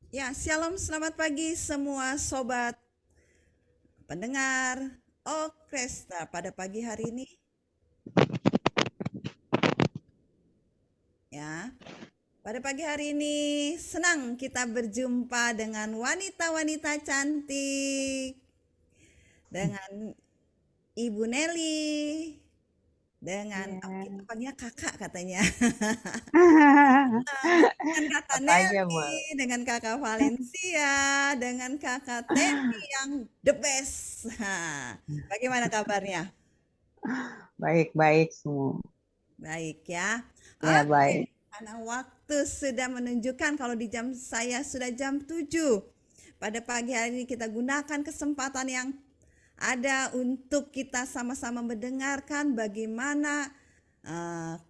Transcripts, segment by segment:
Ya, shalom, selamat pagi semua sobat pendengar Orkestra pada pagi hari ini ya. Pada pagi hari ini senang kita berjumpa dengan wanita-wanita cantik, dengan Ibu Nelly, dengan kita Iya. panggilnya kakak katanya, dengan kakak Apa aja Nelly, boleh. dengan kakak Valencia, dengan kakak Temi yang the best. Bagaimana kabarnya? Baik-baik semua. Baik ya. Ya Oke, baik. karena waktu sudah menunjukkan kalau di jam saya sudah jam 7. Pada pagi hari ini kita gunakan kesempatan yang ada untuk kita sama-sama mendengarkan bagaimana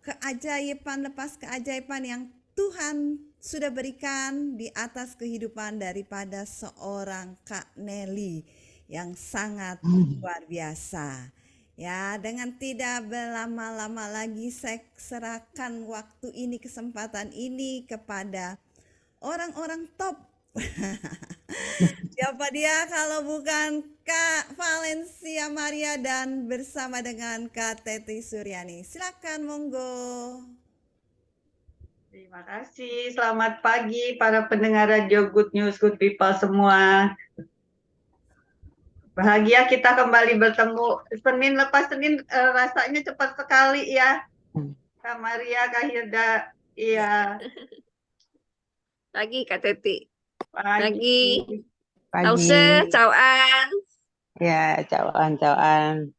keajaiban lepas keajaiban yang Tuhan sudah berikan di atas kehidupan daripada seorang Kak Nelly yang sangat luar biasa. Ya, dengan tidak berlama-lama lagi saya serahkan waktu ini, kesempatan ini kepada orang-orang top. Siapa dia kalau bukan Kak Valencia Maria dan bersama dengan Kak Teti Suryani. Silakan monggo. Terima kasih. Selamat pagi para pendengar Radio Good News, Good People semua. Bahagia kita kembali bertemu Senin lepas Senin, rasanya cepat sekali ya. Kak Maria, Kak Hilda. Ya, Iya, Pagi Kak Teti. pagi. Pagi. Lão Pagi. sư, chào anh. Ya, cawaan-cawaan.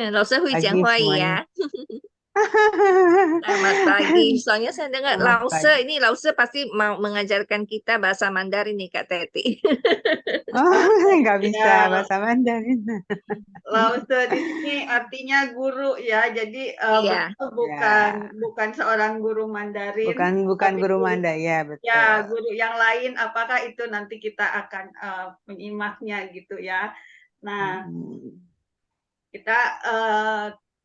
Lão sư Huy Pagi Jiang Hui semuanya. ya. Selamat pagi. Soalnya saya dengar Selamat Lão sư pagi. ini Lão sư pasti mau mengajarkan kita bahasa Mandarin nih Kak Teti. Oh, nggak bisa Ya, bahasa Mandarin. Lause di sini artinya guru ya. Jadi Iya. beliau bukan seorang guru Mandarin, Bukan tapi guru guru. Manda, ya Ya, betul. guru yang lain, apakah itu nanti kita akan menyimaknya gitu ya. Nah, Hmm. kita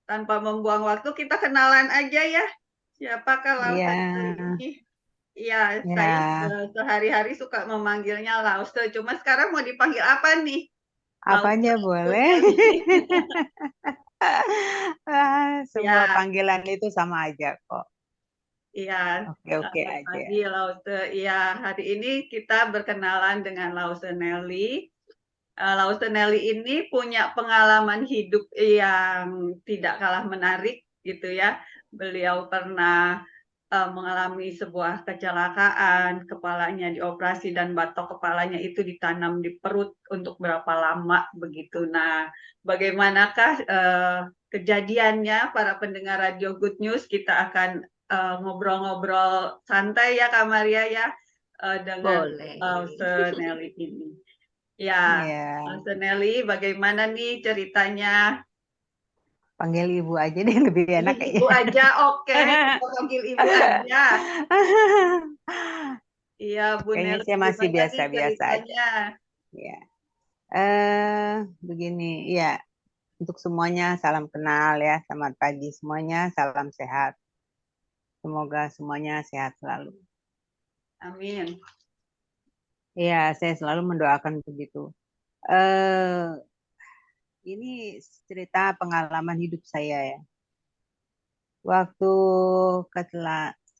tanpa membuang waktu, kita kenalan aja ya. Siapakah Lause Iya, kali ini? Iya, saya ya. sehari-hari suka memanggilnya Lause. Cuma sekarang mau dipanggil apa nih? Apa Lause aja atau boleh. Nelly? Semua Ya, panggilan itu sama aja kok. iya. Oke-oke Selamat aja. pagi Lause. Iya, hari ini kita berkenalan dengan Lause Nelly. Lause Nelly ini punya pengalaman hidup yang tidak kalah menarik gitu ya. Beliau pernah mengalami sebuah kecelakaan, kepalanya dioperasi dan batok kepalanya itu ditanam di perut untuk berapa lama begitu. Nah, bagaimanakah kejadiannya para pendengar Radio Good News? Kita akan ngobrol-ngobrol santai ya Kak Maria ya dengan Boleh. Lause Nelly ini. Ya, Iya. Tante Nelly, bagaimana nih ceritanya? Panggil ibu aja deh, lebih enak Ibu kayaknya. aja, oke. Kita panggil ibu aja. Iya, Bu Kayaknya Nelly, saya masih gimana nih biasa-biasa aja. ceritanya? Ya. Begini, ya. Untuk semuanya salam kenal ya. Selamat pagi semuanya, salam sehat. Semoga semuanya sehat selalu. Amin. Ya, saya selalu mendoakan begitu. Eh, ini cerita pengalaman hidup saya ya. Waktu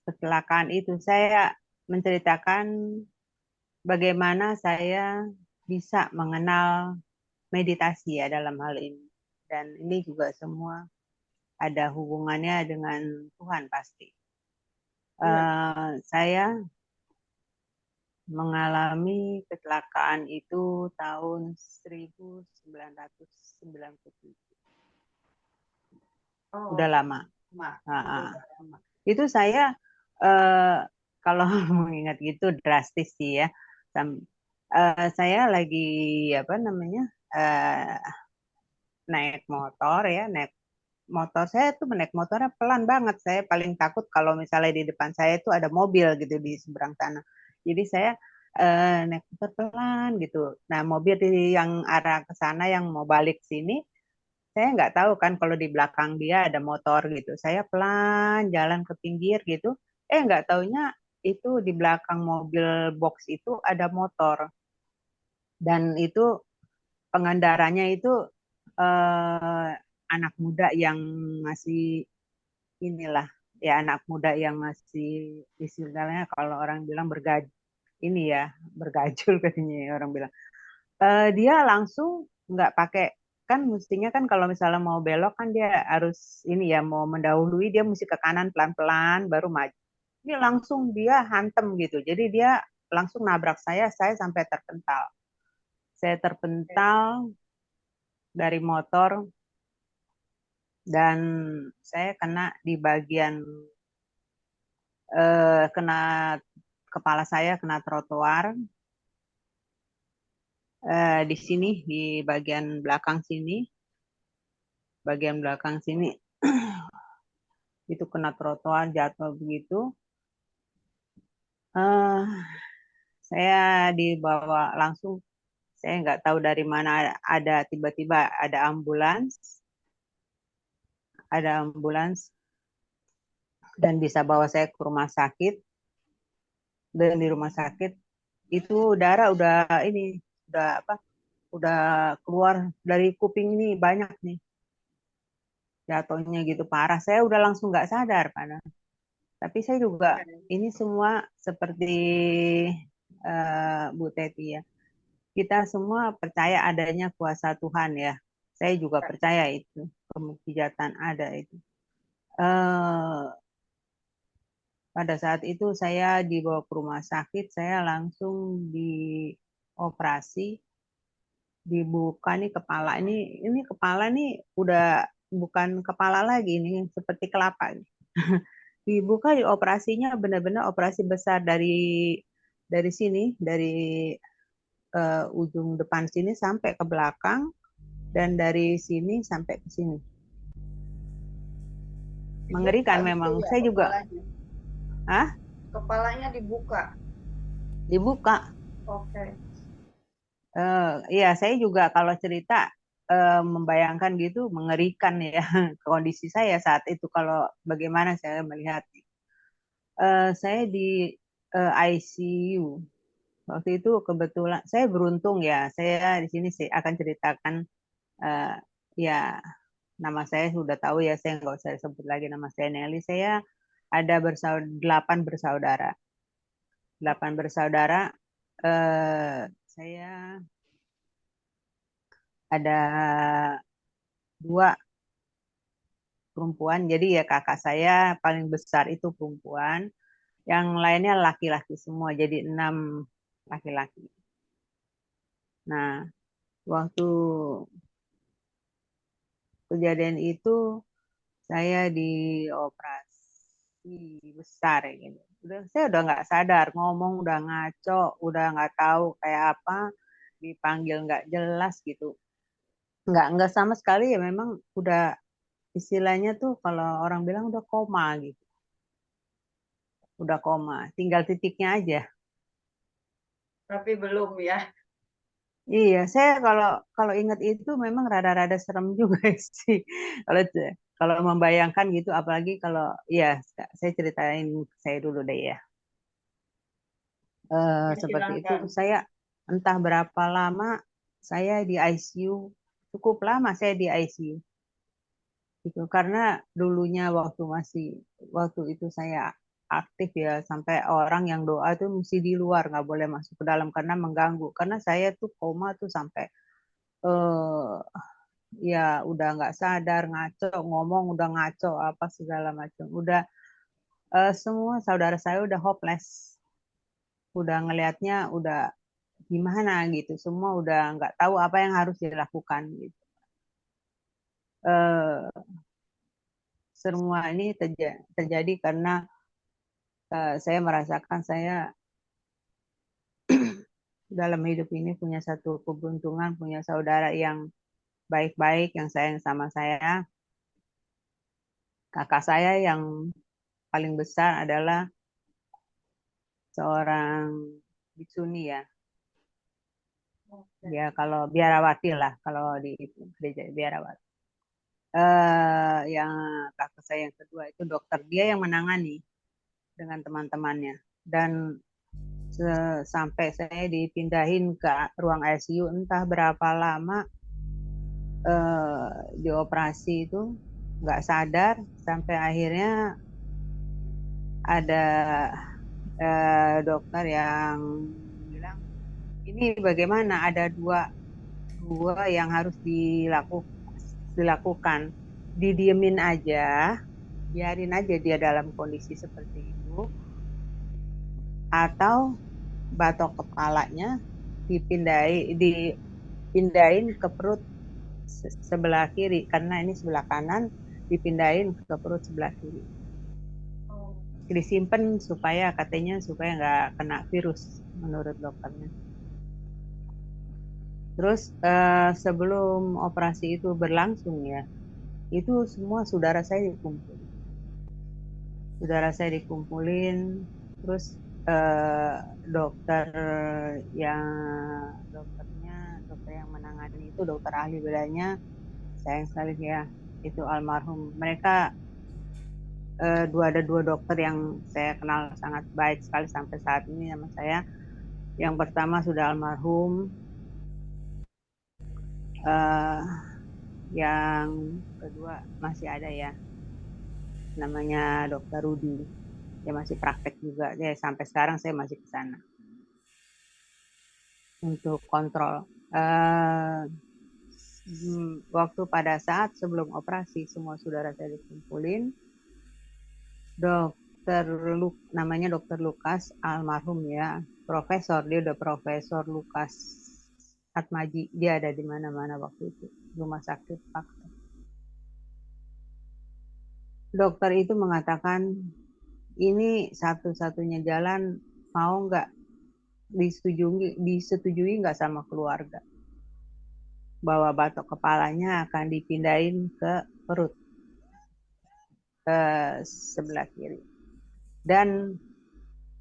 kecelakaan itu saya menceritakan bagaimana saya bisa mengenal meditasi ya dalam hal ini. Dan ini juga semua ada hubungannya dengan Tuhan pasti. Saya mengalami kecelakaan itu tahun 1997. Oh, Udah lama. udah lama. Itu saya kalau mengingat gitu drastis sih ya. Saya lagi naik motor ya, naik motor saya tuh naik motornya pelan banget. Saya paling takut kalau misalnya di depan saya itu ada mobil gitu di seberang sana. Jadi saya naik motor pelan gitu. Nah, mobil yang arah ke sana yang mau balik sini, saya nggak tahu kan kalau di belakang dia ada motor gitu. Saya pelan jalan ke pinggir gitu. Nggak taunya itu di belakang mobil box itu ada motor, dan itu pengendaranya itu anak muda yang masih inilah, ya anak muda yang masih istilahnya kalau orang bilang ini ya bergajul katanya orang bilang. Dia langsung nggak pakai, kan mestinya kan kalau misalnya mau belok kan dia harus ini ya, mau mendahului dia mesti ke kanan pelan-pelan baru maju. Ini langsung dia hantem gitu. Jadi dia langsung nabrak saya sampai terpental. Saya terpental dari motor dan saya kena di bagian kena kepala saya kena trotoar di sini di bagian belakang sini itu kena trotoar jatuh begitu. Saya dibawa langsung, saya nggak tahu dari mana ada tiba-tiba ada ambulans dan bisa bawa saya ke rumah sakit. Dan di rumah sakit itu darah udah keluar dari kuping ini banyak nih, jatuhnya gitu parah. Saya udah langsung nggak sadar padahal. Tapi saya juga ini semua seperti Bu Teti ya. Kita semua percaya adanya kuasa Tuhan ya. Saya juga percaya itu, kemujizatan ada itu. Pada saat itu saya dibawa ke rumah sakit, saya langsung dioperasi, dibuka nih kepala ini kepala nih udah bukan kepala lagi, ini seperti kelapa. Dibuka, dioperasinya benar-benar operasi besar dari sini, dari ujung depan sini sampai ke belakang, dan dari sini sampai ke sini. Mengerikan memang. Saya juga. Hah? Kepalanya dibuka. Dibuka. Oke. Iya, saya juga kalau cerita membayangkan gitu mengerikan ya kondisi saya saat itu. Kalau bagaimana saya melihat, saya di ICU waktu itu. Kebetulan saya beruntung ya, saya di sini sih akan ceritakan ya, nama saya sudah tahu ya, saya nggak usah sebut lagi nama saya Nelly. Saya ada 8 bersaudara. 8 bersaudara. Saya ada 2 perempuan, jadi ya kakak saya paling besar itu perempuan, yang lainnya laki-laki semua, jadi 6 laki-laki. Nah, waktu kejadian itu saya dioperasi besar ya gitu. Saya udah nggak sadar, ngomong udah ngaco, udah nggak tahu kayak apa, dipanggil nggak jelas gitu. Nggak sama sekali ya, memang udah istilahnya tuh kalau orang bilang udah koma gitu. Udah koma, tinggal titiknya aja. Tapi belum ya. Iya, saya kalau ingat itu memang rada-rada serem juga sih. Kalau membayangkan gitu, apalagi kalau ya saya ceritain saya dulu deh ya. Seperti itu, Silakan. saya entah berapa lama saya di ICU, cukup lama saya di ICU. Gitu. Karena dulunya waktu itu saya aktif ya, sampai orang yang doa tuh mesti di luar, nggak boleh masuk ke dalam karena mengganggu. Karena saya tuh koma tuh sampai ya udah nggak sadar, ngaco, ngomong udah ngaco apa segala macam. Udah semua saudara saya udah hopeless, udah ngelihatnya udah gimana gitu, semua udah nggak tahu apa yang harus dilakukan gitu. Semua ini terjadi karena saya merasakan saya dalam hidup ini punya satu keberuntungan, punya saudara yang baik-baik, yang sayang sama saya. Kakak saya yang paling besar adalah seorang bitsuni ya. Dia kalau biarawati lah, kalau di gereja biarawati. Yang kakak saya yang kedua itu dokter, dia yang menangani dengan teman-temannya. dan sampai saya dipindahin ke ruang ICU entah berapa lama dioperasi itu nggak sadar sampai akhirnya ada dokter yang bilang ini bagaimana ada dua yang harus dilakukan, didiemin aja, biarin aja dia dalam kondisi seperti itu, atau batok kepalanya dipindahin ke perut sebelah kiri karena ini sebelah kanan, dipindahin ke perut sebelah kiri. Disimpan supaya katanya supaya nggak kena virus menurut dokternya. Terus sebelum operasi itu berlangsung ya, itu semua saudara saya dikumpulin. Terus dokter yang menangani itu dokter ahli bedanya, sayang sekali ya itu almarhum. Mereka ada dua dokter yang saya kenal sangat baik sekali sampai saat ini sama saya. Yang pertama sudah almarhum, yang kedua masih ada ya, namanya Dokter Rudi. Dia masih praktek juga. Dia sampai sekarang saya masih ke sana untuk kontrol. Waktu pada saat sebelum operasi semua saudara saya dikumpulin. Namanya Dokter Lukas almarhum ya, profesor. Dia udah Profesor Lukas Atmaji. Dia ada di mana-mana waktu itu, rumah sakit Pak. Dokter itu mengatakan ini satu-satunya jalan, mau nggak disetujui nggak sama keluarga bahwa batok kepalanya akan dipindahin ke perut ke sebelah kiri, dan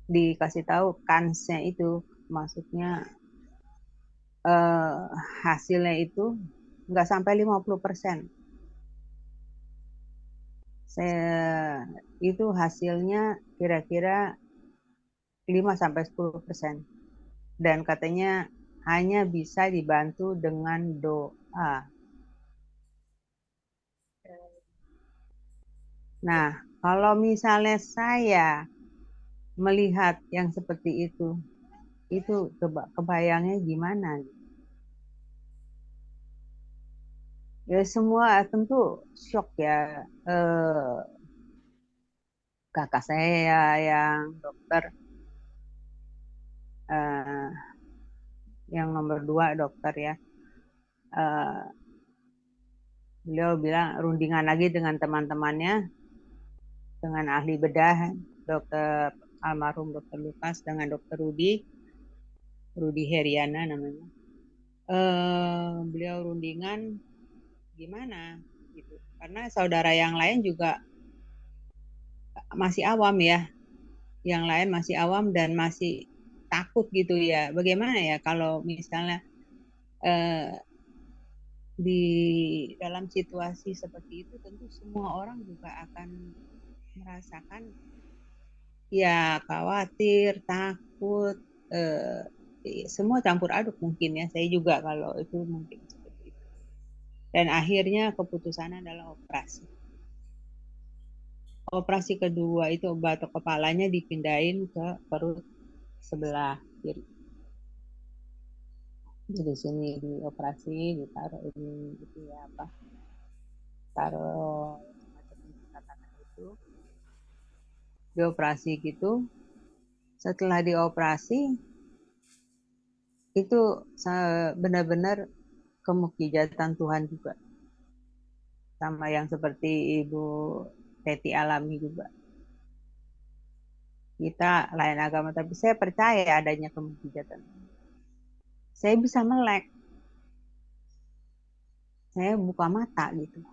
dikasih tahu kansnya itu maksudnya hasilnya itu nggak sampai 50%. Itu hasilnya kira-kira 5-10%. Dan katanya hanya bisa dibantu dengan doa. Nah, kalau misalnya saya melihat yang seperti itu kebayangnya gimana? Ya semua tentu shock ya. Kakak saya yang dokter, yang nomor 2 dokter ya, beliau bilang rundingan lagi dengan teman-temannya, dengan ahli bedah, dokter almarhum Dokter Lukas dengan Dokter Rudi Heriana namanya. Beliau rundingan gimana gitu, karena saudara yang lain juga masih awam ya, yang lain masih awam dan masih takut gitu ya. Bagaimana ya kalau misalnya di dalam situasi seperti itu, tentu semua orang juga akan merasakan ya khawatir, takut, semua campur aduk mungkin ya. Saya juga kalau itu mungkin seperti itu. Dan akhirnya keputusannya adalah operasi. Operasi kedua itu batok kepalanya dipindahin ke perut sebelah kiri. Di sini dioperasi, ditaruh ini gitu ya apa, taruh macam itu, dioperasi gitu. Setelah dioperasi itu benar-benar kemukjizatan Tuhan juga, sama yang seperti Ibu Teti alami juga. Kita lain agama, tapi saya percaya adanya kemukjizatan. Saya bisa melek, saya buka mata gitu,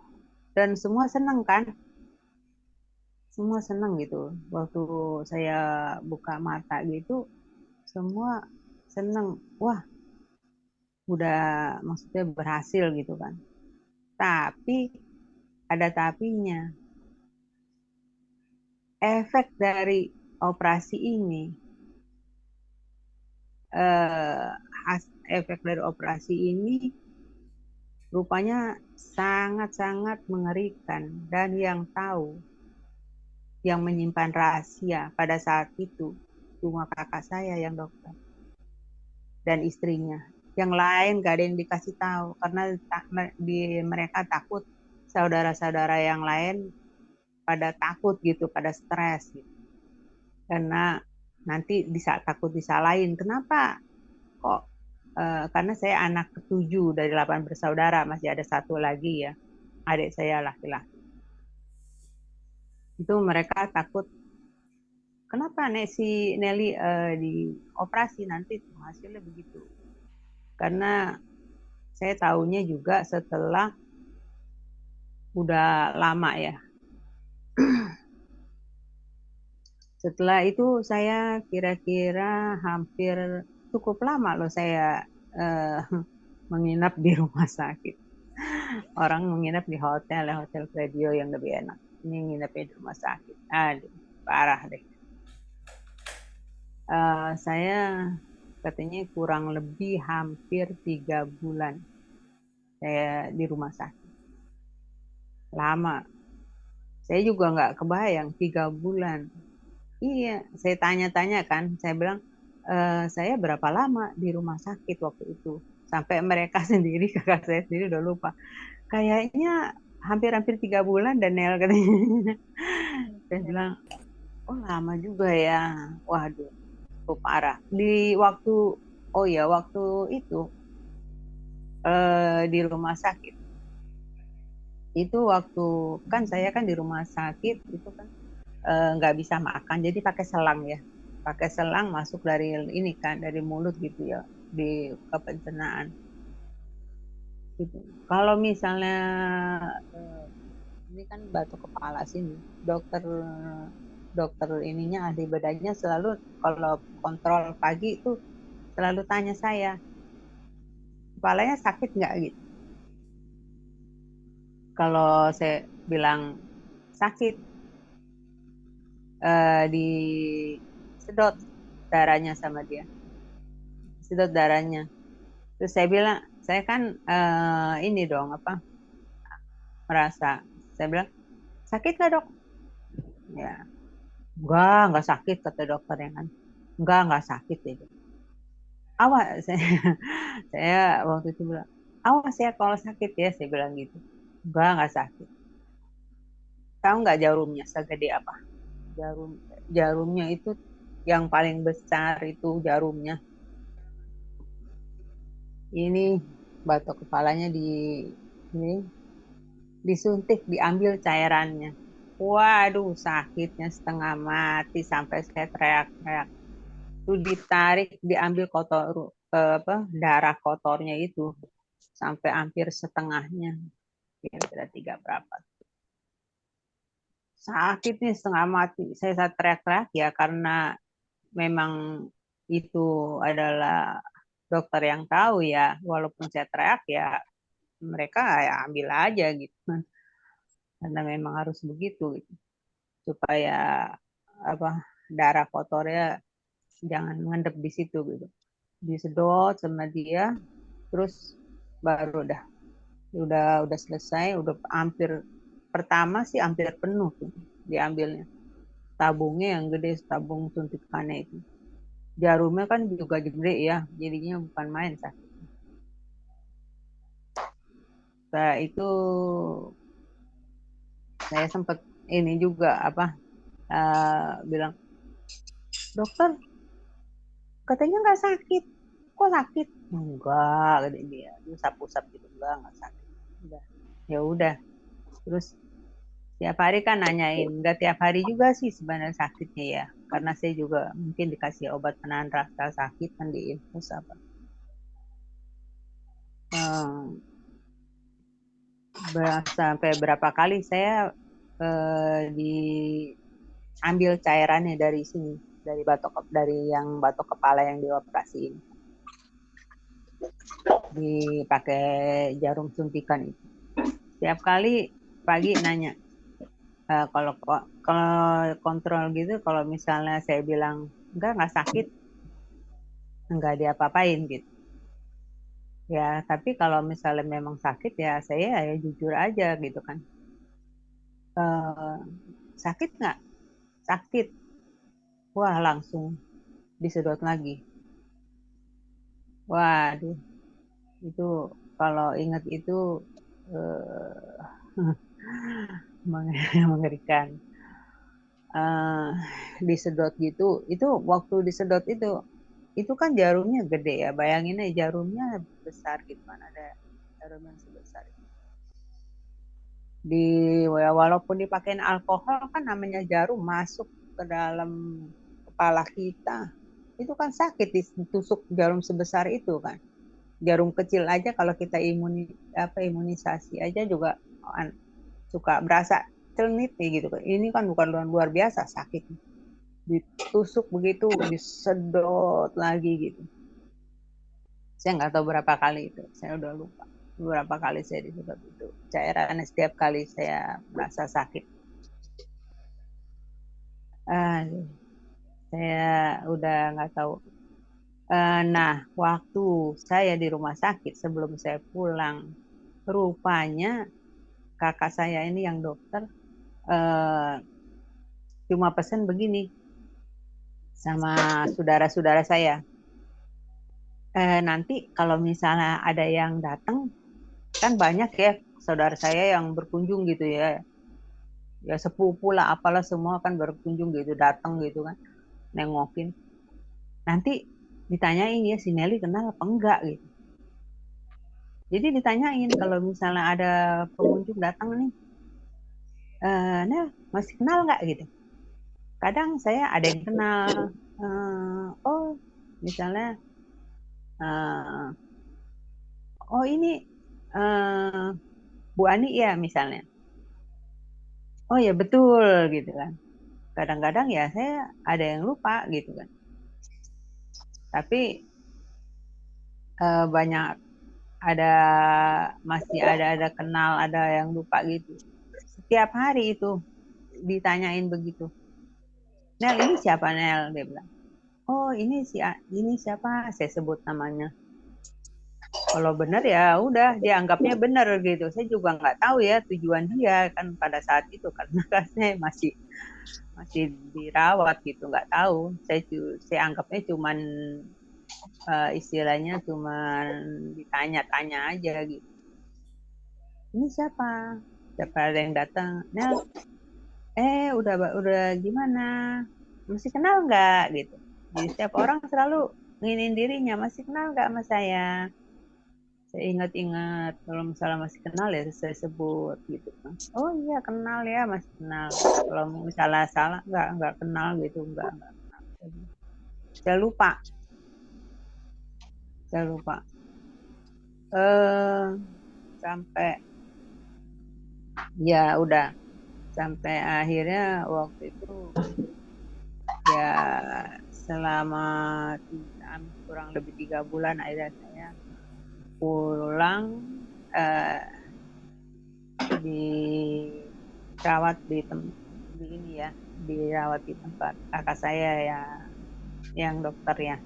dan semua senang kan, semua senang gitu. Waktu saya buka mata gitu, semua senang, wah udah maksudnya berhasil gitu kan. Tapi ada tapinya. Efek dari operasi ini efek dari operasi ini rupanya sangat-sangat mengerikan, dan yang tahu, yang menyimpan rahasia pada saat itu cuma kakak saya yang dokter dan istrinya. Yang lain gak ada yang dikasih tahu karena mereka takut saudara-saudara yang lain pada takut gitu, pada stres gitu. Karena nanti takut disalahin. Kenapa kok? Karena saya anak ke-7 dari 8 bersaudara, masih ada satu lagi ya, adik saya laki-laki. Itu mereka takut, kenapa si Nelly dioperasi nanti hasilnya begitu. Karena saya tahunya juga setelah udah lama ya. Setelah itu saya kira-kira hampir cukup lama loh saya menginap di rumah sakit. Orang menginap di hotel radio yang lebih enak. Ini nginepnya di rumah sakit. Aduh, parah deh. Saya katanya kurang lebih hampir 3 bulan saya di rumah sakit. Lama. Saya juga nggak kebayang 3 bulan. Iya, saya tanya-tanya kan, saya bilang, saya berapa lama di rumah sakit waktu itu? Sampai mereka sendiri, kakak saya sendiri udah lupa. Kayaknya hampir-hampir 3 bulan dan Nel katanya. Saya bilang, oh lama juga ya. Waduh, cukup parah. Waktu itu di rumah sakit. Itu waktu, kan saya kan di rumah sakit, itu kan nggak bisa makan, jadi pakai selang ya, pakai selang masuk dari ini kan, dari mulut gitu ya, ke pencernaan gitu. Kalau misalnya ini kan batuk kepala sini, dokter ininya ahli bedanya selalu kalau kontrol pagi itu selalu tanya saya, kepalanya sakit nggak gitu. Kalau saya bilang sakit, disedot darahnya sama dia, sedot darahnya. Terus saya bilang, saya kan ini dong merasa, saya bilang sakit nggak dok? Ya, nggak sakit kata dokter yang kan, nggak sakit ya. Awas, saya waktu itu bilang, awas ya kalau sakit ya, saya bilang gitu. Nggak sakit. Tahu nggak jarumnya segede apa? Jarumnya itu yang paling besar itu jarumnya. Ini batok kepalanya disuntik, diambil cairannya. Waduh, sakitnya setengah mati sampai saya teriak-teriak. Itu ditarik, diambil darah kotornya itu sampai hampir setengahnya, kira-kira 3 berapa. Sakitnya setengah mati. Saya teriak-teriak ya karena memang itu adalah dokter yang tahu ya, walaupun saya teriak ya mereka ya ambil aja gitu, karena memang harus begitu gitu. Supaya darah kotornya jangan mengendap di situ gitu, disedot sama dia, terus baru udah selesai, udah hampir, pertama sih hampir penuh tuh diambilnya, tabungnya yang gede, tabung suntikannya itu. Jarumnya kan juga gede ya, jadinya bukan main sakit. Nah, itu saya sempat ini juga bilang, dokter katanya nggak sakit, kok sakit? Enggak, kata dia, usap-usap gitu, nggak sakit. Ya udah, terus tiap hari kan nanyain, nggak tiap hari juga sih sebenarnya sakitnya ya, karena saya juga mungkin dikasih obat penahan rasa sakit kan, diinfus sampai berapa kali saya diambil cairannya dari sini, dari yang batok kepala yang dioperasiin, dipakai jarum suntikan itu. Setiap kali pagi nanya, kalau kontrol gitu, kalau misalnya saya bilang nggak sakit, nggak diapa-apain gitu. Ya, tapi kalau misalnya memang sakit ya saya ya jujur aja gitu kan. Eh, sakit nggak? Sakit. Wah, langsung disedot lagi. Waduh, itu kalau ingat itu eh, mengerikan. Eh, disedot gitu, itu waktu disedot itu kan jarumnya gede ya. Bayangin aja jarumnya besar gitu kan, ada jarum yang sebesar itu. Walaupun dipakein alkohol kan namanya jarum masuk ke dalam kepala kita. Itu kan sakit ditusuk jarum sebesar itu kan. Jarum kecil aja kalau kita imunisasi aja juga suka berasa celnit nih gitu kan. Ini kan bukan luar biasa sakit. Ditusuk begitu, disedot lagi gitu. Saya nggak tahu berapa kali itu, saya udah lupa berapa kali saya disedot itu. Cairannya setiap kali saya merasa sakit. Saya udah nggak tahu. Nah, waktu saya di rumah sakit sebelum saya pulang, rupanya kakak saya ini yang dokter cuma pesan begini sama saudara-saudara saya. Nanti kalau misalnya ada yang datang, kan banyak ya saudara saya yang berkunjung gitu ya. Ya sepupu lah apalah semua kan berkunjung gitu, datang gitu kan, nengokin. Nanti ditanyain ya si Nelly kenal apa enggak gitu. Jadi ditanyain kalau misalnya ada pengunjung datang nih, Nel masih kenal nggak gitu. Kadang saya ada yang kenal, oh misalnya, oh ini Bu Ani ya misalnya. Oh ya betul gitu kan. Kadang-kadang ya saya ada yang lupa gitu kan. Tapi banyak masih ada kenal, ada yang lupa gitu. Setiap hari itu ditanyain begitu. Nel ini siapa Nel? Dia bilang. Oh ini siapa? Saya sebut namanya. Kalau benar ya udah dia anggapnya benar gitu. Saya juga nggak tahu ya tujuan dia kan pada saat itu karena kan saya masih dirawat gitu, nggak tahu. Saya anggapnya cuman istilahnya cuman ditanya-tanya aja gitu. Ini siapa? Siapa ada yang datang? Nel, udah gimana? Masih kenal nggak gitu? Jadi setiap orang selalu nginin dirinya, masih kenal nggak sama saya? Saya ingat-ingat kalau misalnya masih kenal ya saya sebut gitu kan. Oh iya kenal ya, masih kenal. Kalau misalnya salah nggak kenal gitu, nggak kenal. Saya lupa. Sampai ya udah sampai akhirnya waktu itu ya selama kurang lebih 3 bulan akhirnya saya pulang dirawat dirawat di tempat kakak saya ya yang dokter ya,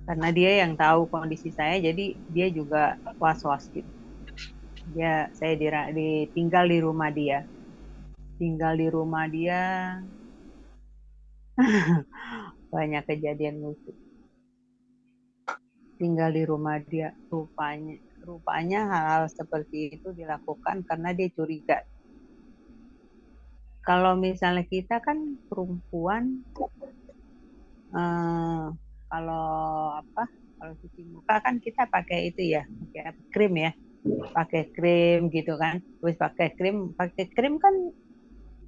karena dia yang tahu kondisi saya jadi dia juga was-was gitu. Saya tinggal di rumah dia banyak kejadian lucu. Tinggal di rumah dia, rupanya hal-hal seperti itu dilakukan karena dia curiga. Kalau misalnya kita kan perempuan, kalau cuci muka kan kita pakai itu ya, pakai krim ya, pakai krim gitu kan. Terus pakai krim kan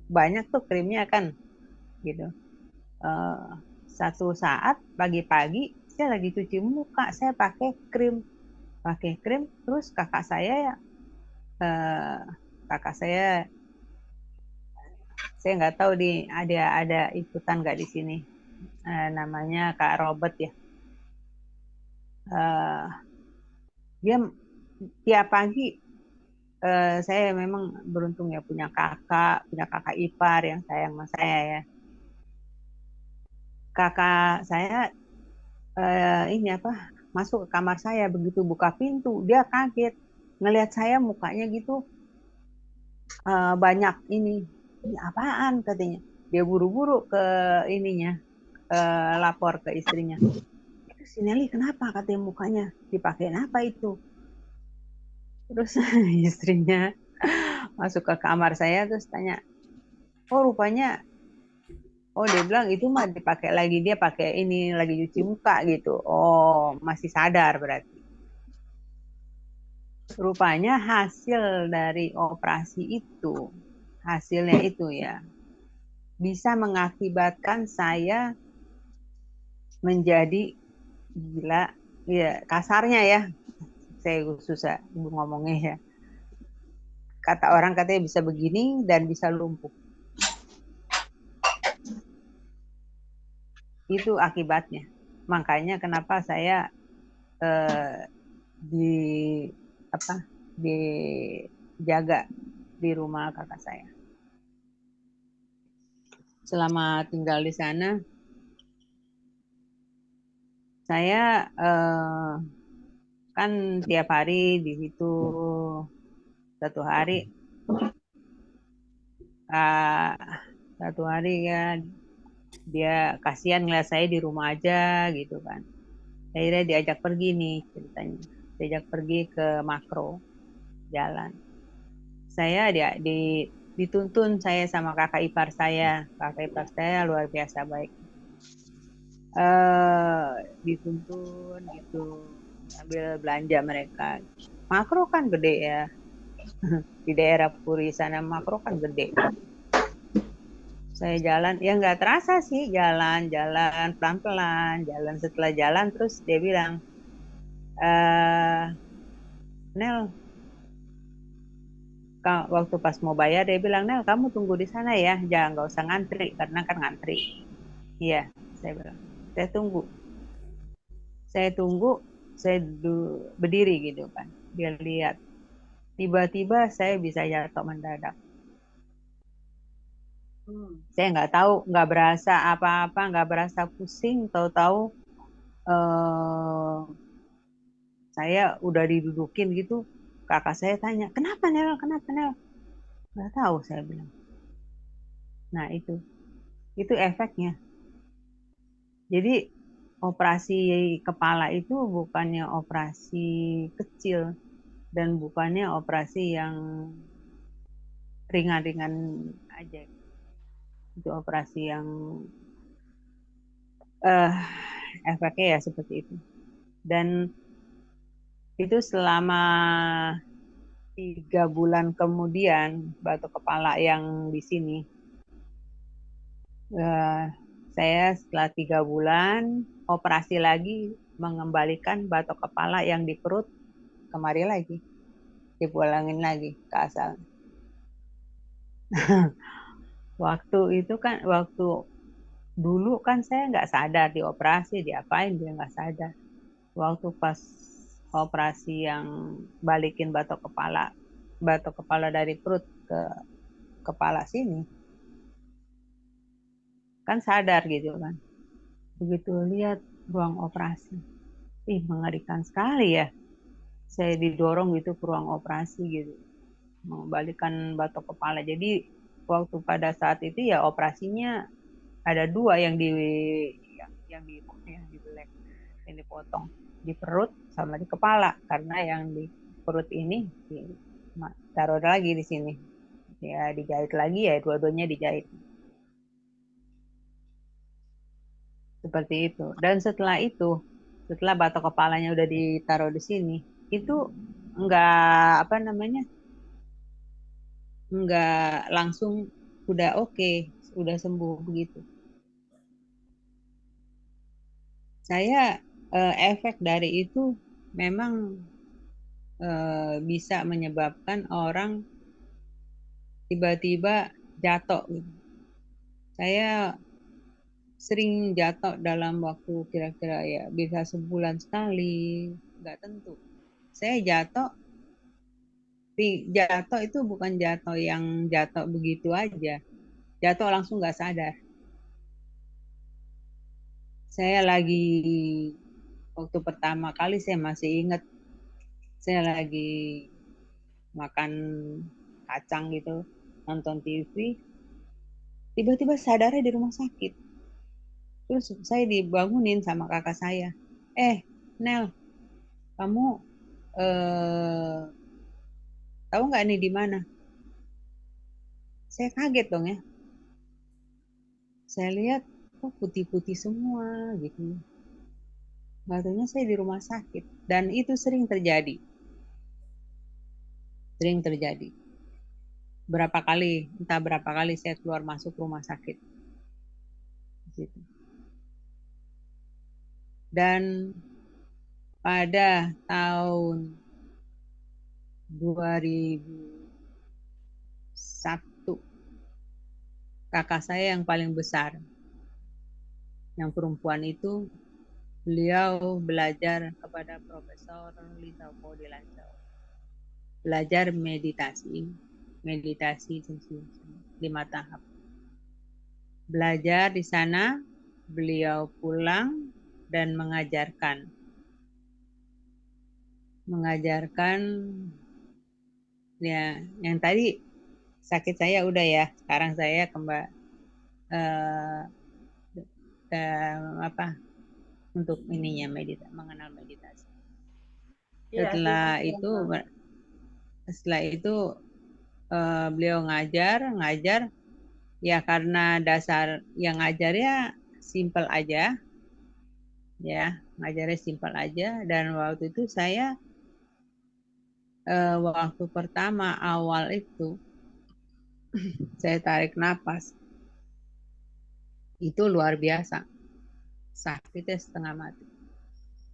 banyak tuh krimnya kan, gitu. Satu saat pagi-pagi saya lagi cuci muka, saya pakai krim, terus kakak saya nggak tahu ada ikutan nggak di sini, namanya Kak Robert ya. Dia tiap pagi, saya memang beruntung ya punya kakak ipar yang sayang sama saya ya. Kakak saya ini apa, masuk ke kamar saya. Begitu buka pintu, dia kaget ngelihat saya mukanya gitu, banyak ini apaan katanya. Dia buru-buru ke ininya, lapor ke istrinya. Itu si Nelly kenapa, katanya mukanya dipakein apa itu. Terus istrinya masuk ke kamar saya terus tanya, oh rupanya, oh dia bilang itu mah dipakai lagi, dia pakai ini lagi cuci muka gitu. Oh masih sadar berarti. Rupanya hasil dari operasi itu, hasilnya itu ya, bisa mengakibatkan saya menjadi gila. Ya kasarnya ya, saya susah ngomongnya ya. Kata orang katanya bisa begini dan bisa lumpuh. Itu akibatnya. Makanya kenapa saya dijaga di rumah kakak saya. Selama tinggal di sana, saya kan tiap hari di situ. Satu hari ya dia kasihan ngeliat saya di rumah aja gitu kan. Akhirnya diajak pergi nih ceritanya. Diajak pergi ke Makro jalan. Saya dituntun saya sama kakak ipar saya. Kakak ipar saya luar biasa baik. Dituntun gitu sambil belanja mereka. Makro kan gede ya. Di daerah Puri sana Makro kan gede. Saya jalan, ya nggak terasa sih, jalan pelan-pelan, jalan. Setelah jalan terus dia bilang, Nel, waktu pas mau bayar dia bilang, Nel kamu tunggu di sana ya, jangan, nggak usah ngantri karena kan ngantri. Iya, saya bilang, saya tunggu, saya berdiri gitu kan, dia lihat, tiba-tiba saya bisa jatuh mendadak. Saya nggak tahu, nggak berasa apa-apa, nggak berasa pusing, tahu-tahu saya udah didudukin gitu. Kakak saya tanya, kenapa Nel? Nggak tahu, saya bilang. Nah itu efeknya. Jadi operasi kepala itu bukannya operasi kecil dan bukannya operasi yang ringan-ringan aja. Itu operasi yang efeknya ya seperti itu. Dan itu selama 3 bulan kemudian batuk kepala yang di sini. Saya setelah 3 bulan operasi lagi, mengembalikan batuk kepala yang di perut kemari lagi, dipulangin lagi ke asal. Waktu dulu kan saya nggak sadar dioperasi, diapain dia nggak sadar. Waktu pas operasi yang balikin batuk kepala dari perut ke kepala sini, kan sadar gitu kan. Begitu lihat ruang operasi, mengerikan sekali ya. Saya didorong gitu ke ruang operasi gitu, mengembalikan batuk kepala. Jadi waktu pada saat itu ya operasinya ada 2 yang dipotong, di perut sama di kepala, karena yang di perut ini taruh lagi di sini, ya dijahit lagi, ya dua-duanya dijahit seperti itu. Dan setelah batok kepalanya udah ditaruh di sini, itu nggak langsung udah oke, udah sembuh begitu. Saya efek dari itu memang bisa menyebabkan orang tiba-tiba jatuh. Saya sering jatuh dalam waktu kira-kira ya bisa sebulan sekali, nggak tentu. Saya jatuh itu bukan jatuh yang jatuh begitu aja, jatuh langsung nggak sadar. Saya lagi waktu pertama kali saya masih ingat, saya lagi makan kacang gitu, nonton TV, tiba-tiba sadarnya di rumah sakit. Terus saya dibangunin sama kakak saya. Nel, kamu tahu nggak nih di mana? Saya kaget dong ya. Saya lihat kok putih-putih semua gitu. Katanya saya di rumah sakit dan itu sering terjadi. Sering terjadi. Entah berapa kali saya keluar masuk rumah sakit. Gitu. Dan pada tahun 2001, kakak saya yang paling besar, yang perempuan itu, beliau belajar kepada Profesor Lita Podi Lancau. Belajar meditasi 5 tahap. Belajar di sana, beliau pulang dan mengajarkan ya, yang tadi sakit saya udah ya, sekarang saya untuk ininya mengenal meditasi. Setelah itu beliau ngajar ya, karena dasar yang ngajarnya simple aja ya, ngajarnya simpel aja. Dan waktu itu saya waktu pertama awal itu saya tarik napas, itu luar biasa, sakitnya setengah mati.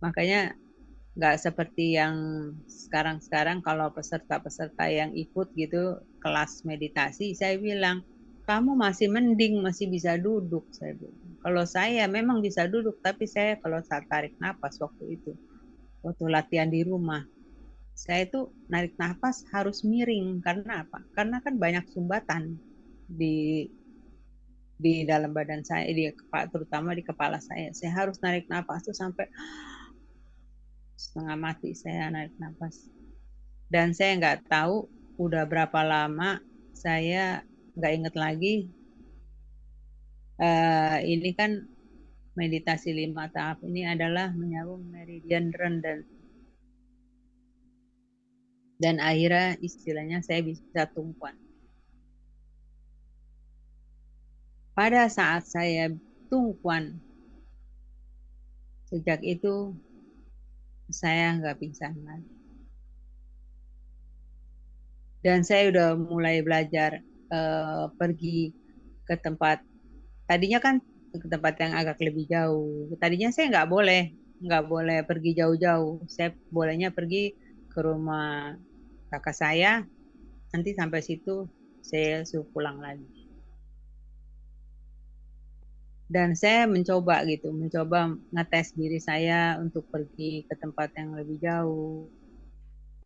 Makanya nggak seperti yang sekarang kalau peserta-peserta yang ikut gitu kelas meditasi, saya bilang kamu masih mending masih bisa duduk, saya bilang. Kalau saya memang bisa duduk, tapi saya kalau saat tarik napas waktu latihan di rumah, saya itu narik nafas harus miring. Karena apa? Karena kan banyak sumbatan di dalam badan saya, terutama di kepala saya. Saya harus narik nafas tuh sampai setengah mati saya narik nafas. Dan saya nggak tahu udah berapa lama, saya nggak inget lagi. Ini kan meditasi 5 tahap ini adalah menyambung meridian rendah. Dan akhirnya istilahnya saya bisa tumpuan. Pada saat saya tumpuan, sejak itu saya nggak pingsan lagi. Dan saya udah mulai belajar pergi ke tempat, tadinya kan ke tempat yang agak lebih jauh. Tadinya saya nggak boleh pergi jauh-jauh. Saya bolehnya pergi ke rumah kakak saya, nanti sampai situ saya suruh pulang lagi. Dan saya mencoba ngetes diri saya untuk pergi ke tempat yang lebih jauh.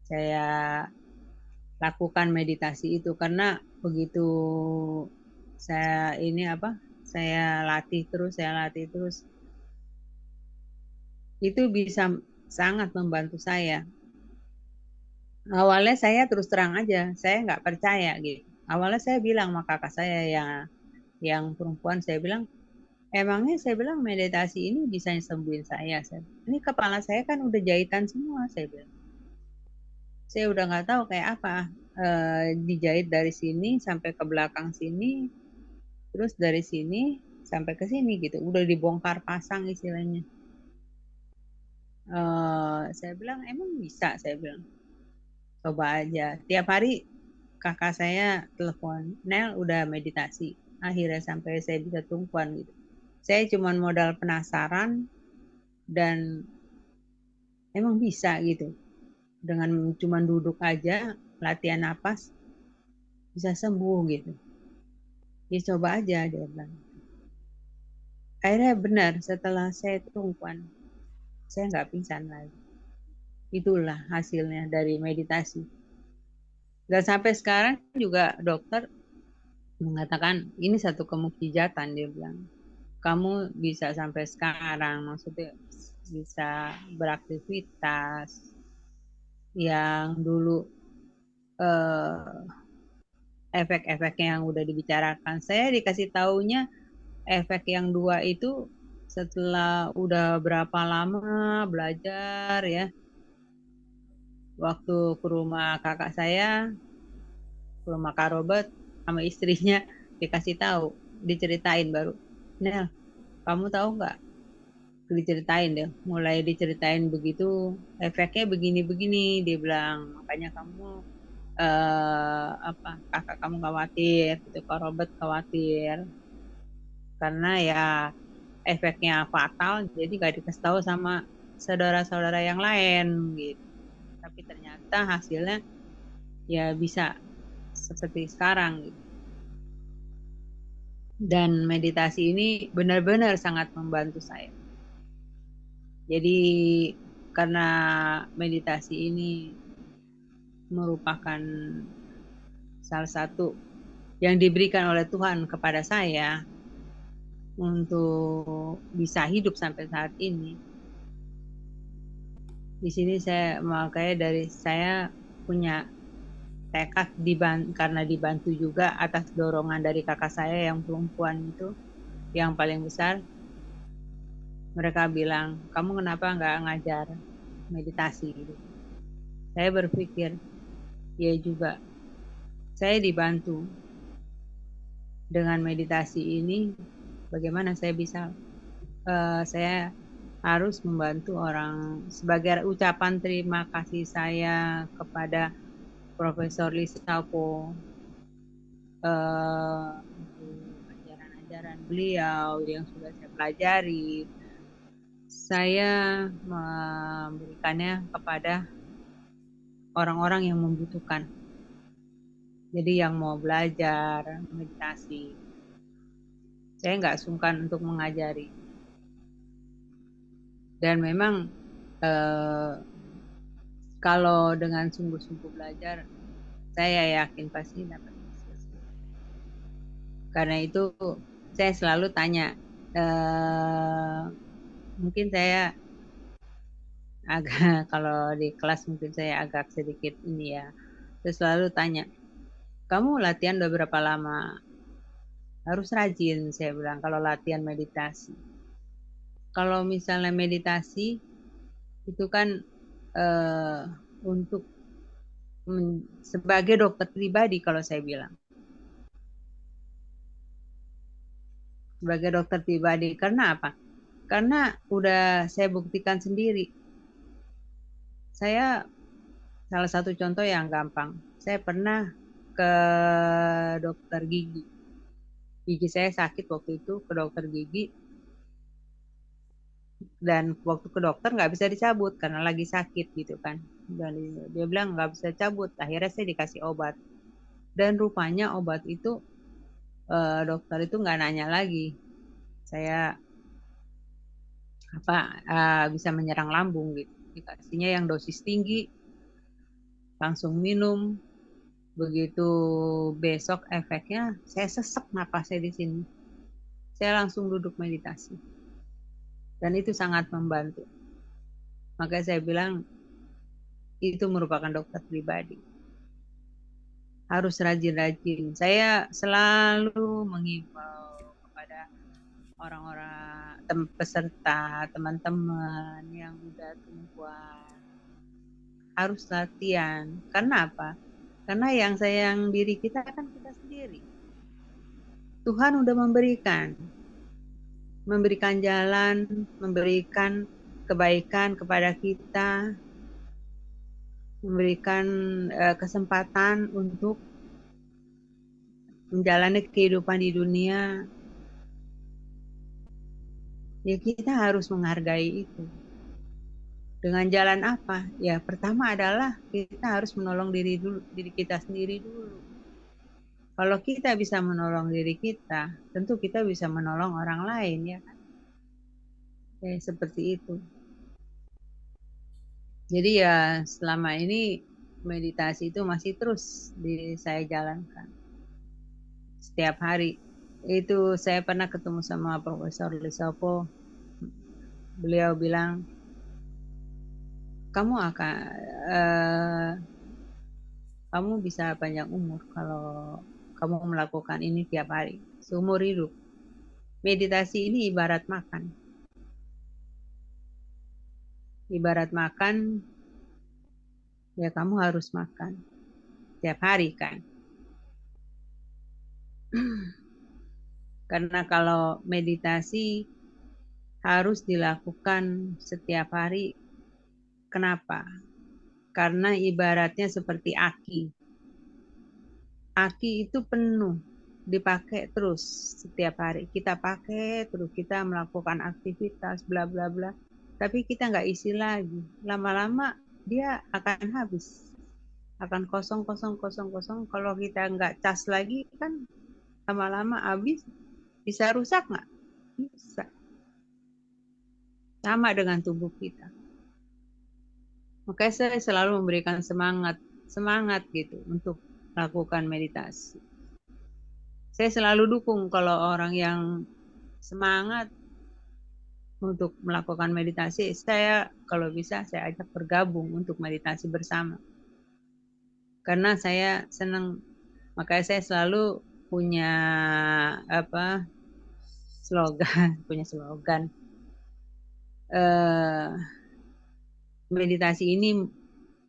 Saya lakukan meditasi itu karena begitu saya latih terus, itu bisa sangat membantu saya. Awalnya saya terus terang aja, saya nggak percaya gitu. Awalnya saya bilang sama kakak saya yang perempuan, saya bilang, emangnya saya bilang meditasi ini bisa sembuhin saya. Ini kepala saya kan udah jahitan semua, saya bilang. Saya udah nggak tahu kayak apa, dijahit dari sini sampai ke belakang sini, terus dari sini sampai ke sini gitu, udah dibongkar pasang istilahnya. Saya bilang emang bisa, saya bilang coba aja. Tiap hari kakak saya telepon, Nel udah meditasi, akhirnya sampai saya bisa tumpuan gitu. Saya cuma modal penasaran dan emang bisa gitu. Dengan cuma duduk aja, latihan napas, bisa sembuh gitu. Ya coba aja, dia bilang. Akhirnya benar, setelah saya tumpuan, saya nggak pingsan lagi. Itulah hasilnya dari meditasi. Dan sampai sekarang juga dokter mengatakan ini satu kemukjizatan, dia bilang. Kamu bisa sampai sekarang, maksudnya bisa beraktivitas. Yang dulu eh, efek-efeknya yang udah dibicarakan, saya dikasih taunya efek yang 2 itu setelah udah berapa lama belajar ya. Waktu ke rumah kakak saya, ke rumah Kak Robert sama istrinya, dikasih tahu, diceritain baru. Nel, kamu tahu nggak? Diceritain deh, mulai diceritain begitu, efeknya begini-begini, dia bilang, makanya kamu kakak kamu khawatir, gitu, Kak Robert khawatir, karena ya efeknya fatal, jadi gak dikasih tahu sama saudara-saudara yang lain, gitu. Tapi ternyata hasilnya ya bisa seperti sekarang, gitu. Dan meditasi ini benar-benar sangat membantu saya. Jadi karena meditasi ini merupakan salah satu yang diberikan oleh Tuhan kepada saya untuk bisa hidup sampai saat ini. Di sini makanya dari saya punya tekad karena dibantu juga atas dorongan dari kakak saya yang perempuan itu, yang paling besar. Mereka bilang, kamu kenapa nggak ngajar meditasi gitu. Saya berpikir, ya juga, saya dibantu dengan meditasi ini, bagaimana saya bisa, saya harus membantu orang sebagai ucapan terima kasih saya kepada Profesor Lisapo, ajaran-ajaran beliau yang sudah saya pelajari. Saya memberikannya kepada orang-orang yang membutuhkan. Jadi yang mau belajar meditasi, saya nggak sungkan untuk mengajari. Dan memang kalau dengan sungguh-sungguh belajar, saya yakin pasti dapat hasil. Karena itu saya selalu tanya, mungkin saya agak kalau di kelas mungkin saya agak sedikit ini ya. Saya selalu tanya, kamu latihan udah berapa lama? Harus rajin, saya bilang, kalau latihan meditasi. Kalau misalnya meditasi, itu kan untuk sebagai dokter pribadi kalau saya bilang. Sebagai dokter pribadi. Karena apa? Karena udah saya buktikan sendiri. Saya salah satu contoh yang gampang. Saya pernah ke dokter gigi. Gigi saya sakit waktu itu, ke dokter gigi. Dan waktu ke dokter nggak bisa dicabut karena lagi sakit gitu kan. Dan dia bilang nggak bisa cabut. Akhirnya saya dikasih obat. Dan rupanya obat itu dokter itu nggak nanya lagi. Saya bisa menyerang lambung gitu. Dikasihnya yang dosis tinggi, langsung minum. Begitu besok efeknya, saya sesek napasnya di sini. Saya langsung duduk meditasi. Dan itu sangat membantu. Makanya saya bilang, itu merupakan dokter pribadi. Harus rajin-rajin. Saya selalu mengimbau kepada orang-orang peserta, teman-teman yang udah tumpuan. Harus latihan. Karena apa? Karena yang sayang diri kita kan kita sendiri. Tuhan udah memberikan jalan, memberikan kebaikan kepada kita, memberikan kesempatan untuk menjalani kehidupan di dunia. Ya kita harus menghargai itu. Dengan jalan apa? Ya pertama adalah kita harus menolong diri kita sendiri dulu. Kalau kita bisa menolong diri kita, tentu kita bisa menolong orang lain ya kan. Ya, seperti itu. Jadi ya selama ini meditasi itu masih terus saya jalankan. Setiap hari. Itu saya pernah ketemu sama Profesor Lisapo beliau bilang, kamu bisa panjang umur kalau kamu melakukan ini tiap hari, seumur hidup. Meditasi ini ibarat makan. Ibarat makan, ya kamu harus makan tiap hari kan. Karena kalau meditasi harus dilakukan setiap hari. Kenapa? Karena ibaratnya seperti aki. Aki itu penuh, dipakai terus setiap hari. Kita pakai terus, kita melakukan aktivitas, bla bla bla. Tapi kita nggak isi lagi. Lama-lama dia akan habis. Akan kosong. Kalau kita nggak cas lagi kan lama-lama habis. Bisa rusak nggak? Bisa. Sama dengan tubuh kita. Makanya saya selalu memberikan semangat gitu untuk melakukan meditasi. Saya selalu dukung kalau orang yang semangat untuk melakukan meditasi, saya kalau bisa saya ajak bergabung untuk meditasi bersama. Karena saya senang, makanya saya selalu punya slogan. Meditasi ini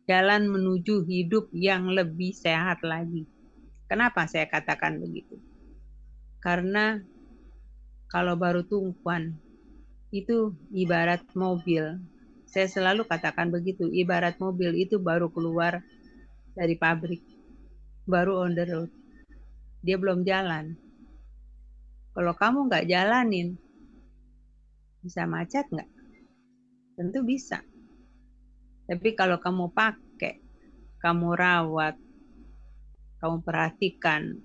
jalan menuju hidup yang lebih sehat lagi. Kenapa saya katakan begitu? Karena kalau baru tumpuan itu ibarat mobil. Saya selalu katakan begitu, ibarat mobil itu baru keluar dari pabrik, baru on the road. Dia belum jalan. Kalau kamu nggak jalanin, bisa macet nggak? Tentu bisa. Tapi kalau kamu pakai, kamu rawat, kamu perhatikan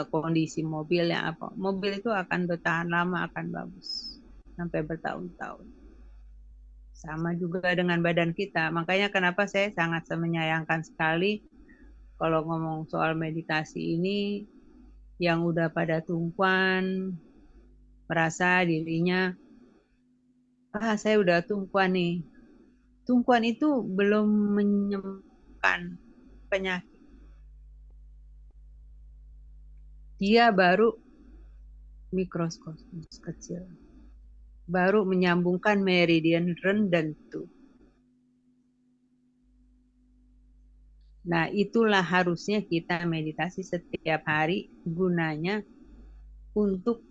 kondisi mobilnya apa, mobil itu akan bertahan lama, akan bagus sampai bertahun-tahun. Sama juga dengan badan kita. Makanya kenapa saya sangat menyayangkan sekali kalau ngomong soal meditasi ini, yang udah pada tumpuan, merasa dirinya, saya udah tumpuan nih. Tumpuan itu belum menyembuhkan penyakit. Dia baru mikroskopis kecil. Baru menyambungkan meridian rendentu. Nah, itulah harusnya kita meditasi setiap hari, gunanya untuk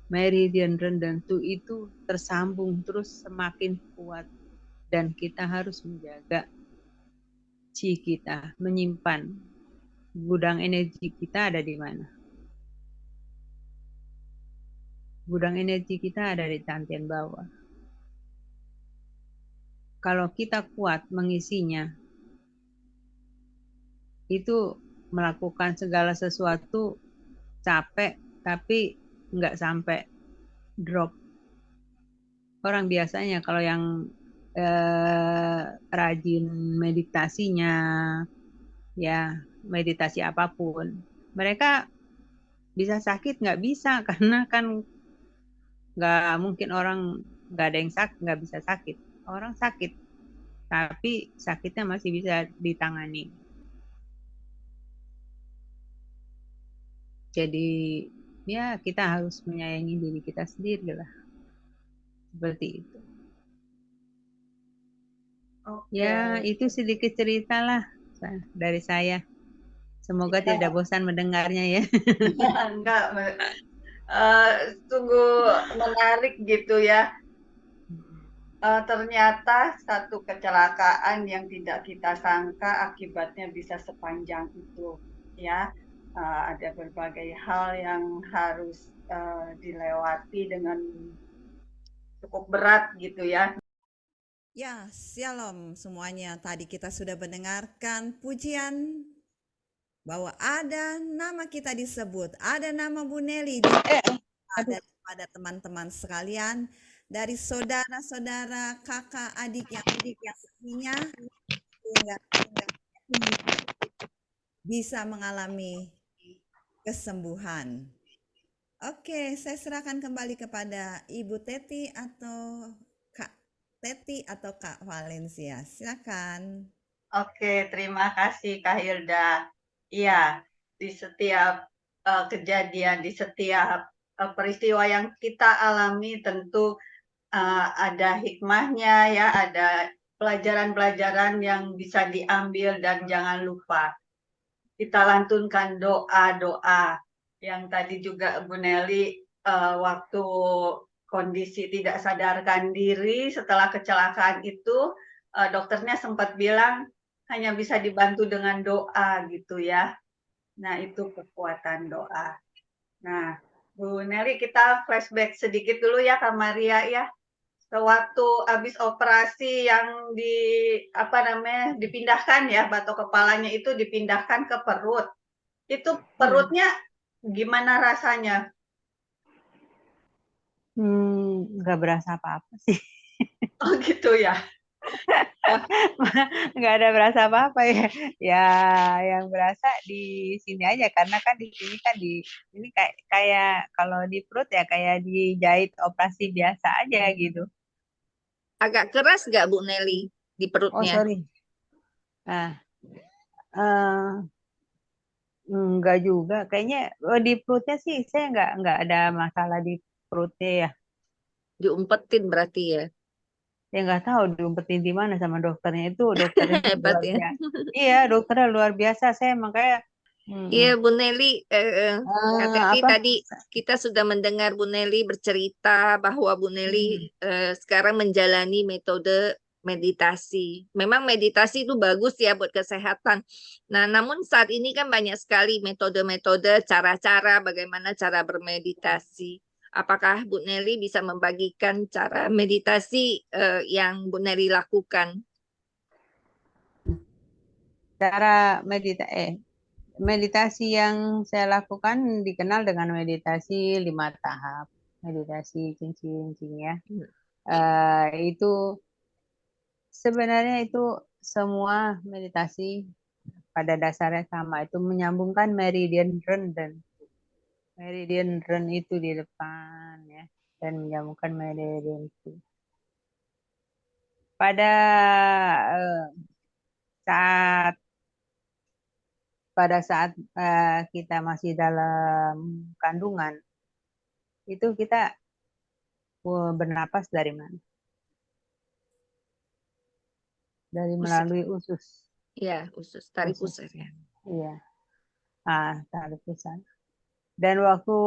meridian rendentu itu tersambung terus semakin kuat. Dan kita harus menjaga chi kita, menyimpan gudang energi kita ada di mana. Gudang energi kita ada di dantian bawah. Kalau kita kuat mengisinya, itu melakukan segala sesuatu capek, tapi nggak sampai drop. Orang biasanya kalau yang rajin meditasinya, ya meditasi apapun, mereka bisa sakit nggak bisa, karena kan nggak mungkin orang nggak ada yang sakit, nggak bisa sakit. Orang sakit, tapi sakitnya masih bisa ditangani. Jadi ya kita harus menyayangi diri kita sendiri lah. Seperti itu. Ya itu sedikit cerita lah dari saya. Semoga tidak bosan mendengarnya ya. Enggak, sungguh menarik gitu ya. Ternyata satu kecelakaan yang tidak kita sangka akibatnya bisa sepanjang itu, ya. Ada berbagai hal yang harus dilewati dengan cukup berat gitu ya. Ya, shalom semuanya. Tadi kita sudah mendengarkan pujian bahwa ada nama kita disebut, ada nama Bu Nelly pada teman-teman sekalian, dari saudara-saudara, kakak, adik yang punya, sehingga bisa mengalami kesembuhan. Oke, saya serahkan kembali kepada Ibu Teti atau Kak Teti atau Kak Valencia. Silakan. Oke, terima kasih Kak Hilda. Iya, di setiap kejadian, di setiap peristiwa yang kita alami tentu ada hikmahnya ya, ada pelajaran-pelajaran yang bisa diambil dan jangan lupa kita lantunkan doa-doa yang tadi juga Bu Nelly waktu kondisi tidak sadarkan diri setelah kecelakaan itu dokternya sempat bilang hanya bisa dibantu dengan doa gitu ya. Nah, itu kekuatan doa. Nah, Bu Nelly kita flashback sedikit dulu ya Kak Maria ya. Sewaktu habis operasi yang dipindahkan ya, batok kepalanya itu dipindahkan ke perut. Itu perutnya gimana rasanya? Nggak berasa apa-apa sih. Oh gitu ya. Nggak ada berasa apa-apa ya. Ya, yang berasa di sini aja karena kan di sini kan ini kayak kalau di perut ya kayak dijahit operasi biasa aja gitu. Agak keras nggak Bu Nelly di Oh, perutnya? sorry. Nah, eh, enggak juga. Kayaknya di perutnya sih saya nggak ada masalah di perutnya ya. Diumpetin berarti ya. Ya nggak tahu diumpetin di mana sama dokternya itu. Dokternya Hebat luar ya. biasa. Iya, dokternya luar biasa. Saya makanya Iya, Bu Nelly, Kak Teti apa? tadi kita sudah mendengar Bu Nelly bercerita bahwa Bu Nelly sekarang menjalani metode meditasi. Memang meditasi itu bagus ya buat kesehatan. Nah, namun saat ini kan banyak sekali metode-metode, cara-cara bagaimana cara bermeditasi. Apakah Bu Nelly bisa membagikan cara meditasi yang Bu Nelly lakukan? Cara meditasi yang saya lakukan dikenal dengan meditasi 5 tahap. Meditasi cincin-cincin ya. Itu sebenarnya itu semua meditasi pada dasarnya sama. Itu menyambungkan meridian Renden. Meridian Ren itu di depan ya. Dan menyambungkan meridian itu. Pada eh, saat kita masih dalam kandungan, itu kita bernapas dari mana? Dari Usus. melalui usus. Ya, usus, tarik Usus. usus ya. Iya. Tarik usus. Dan waktu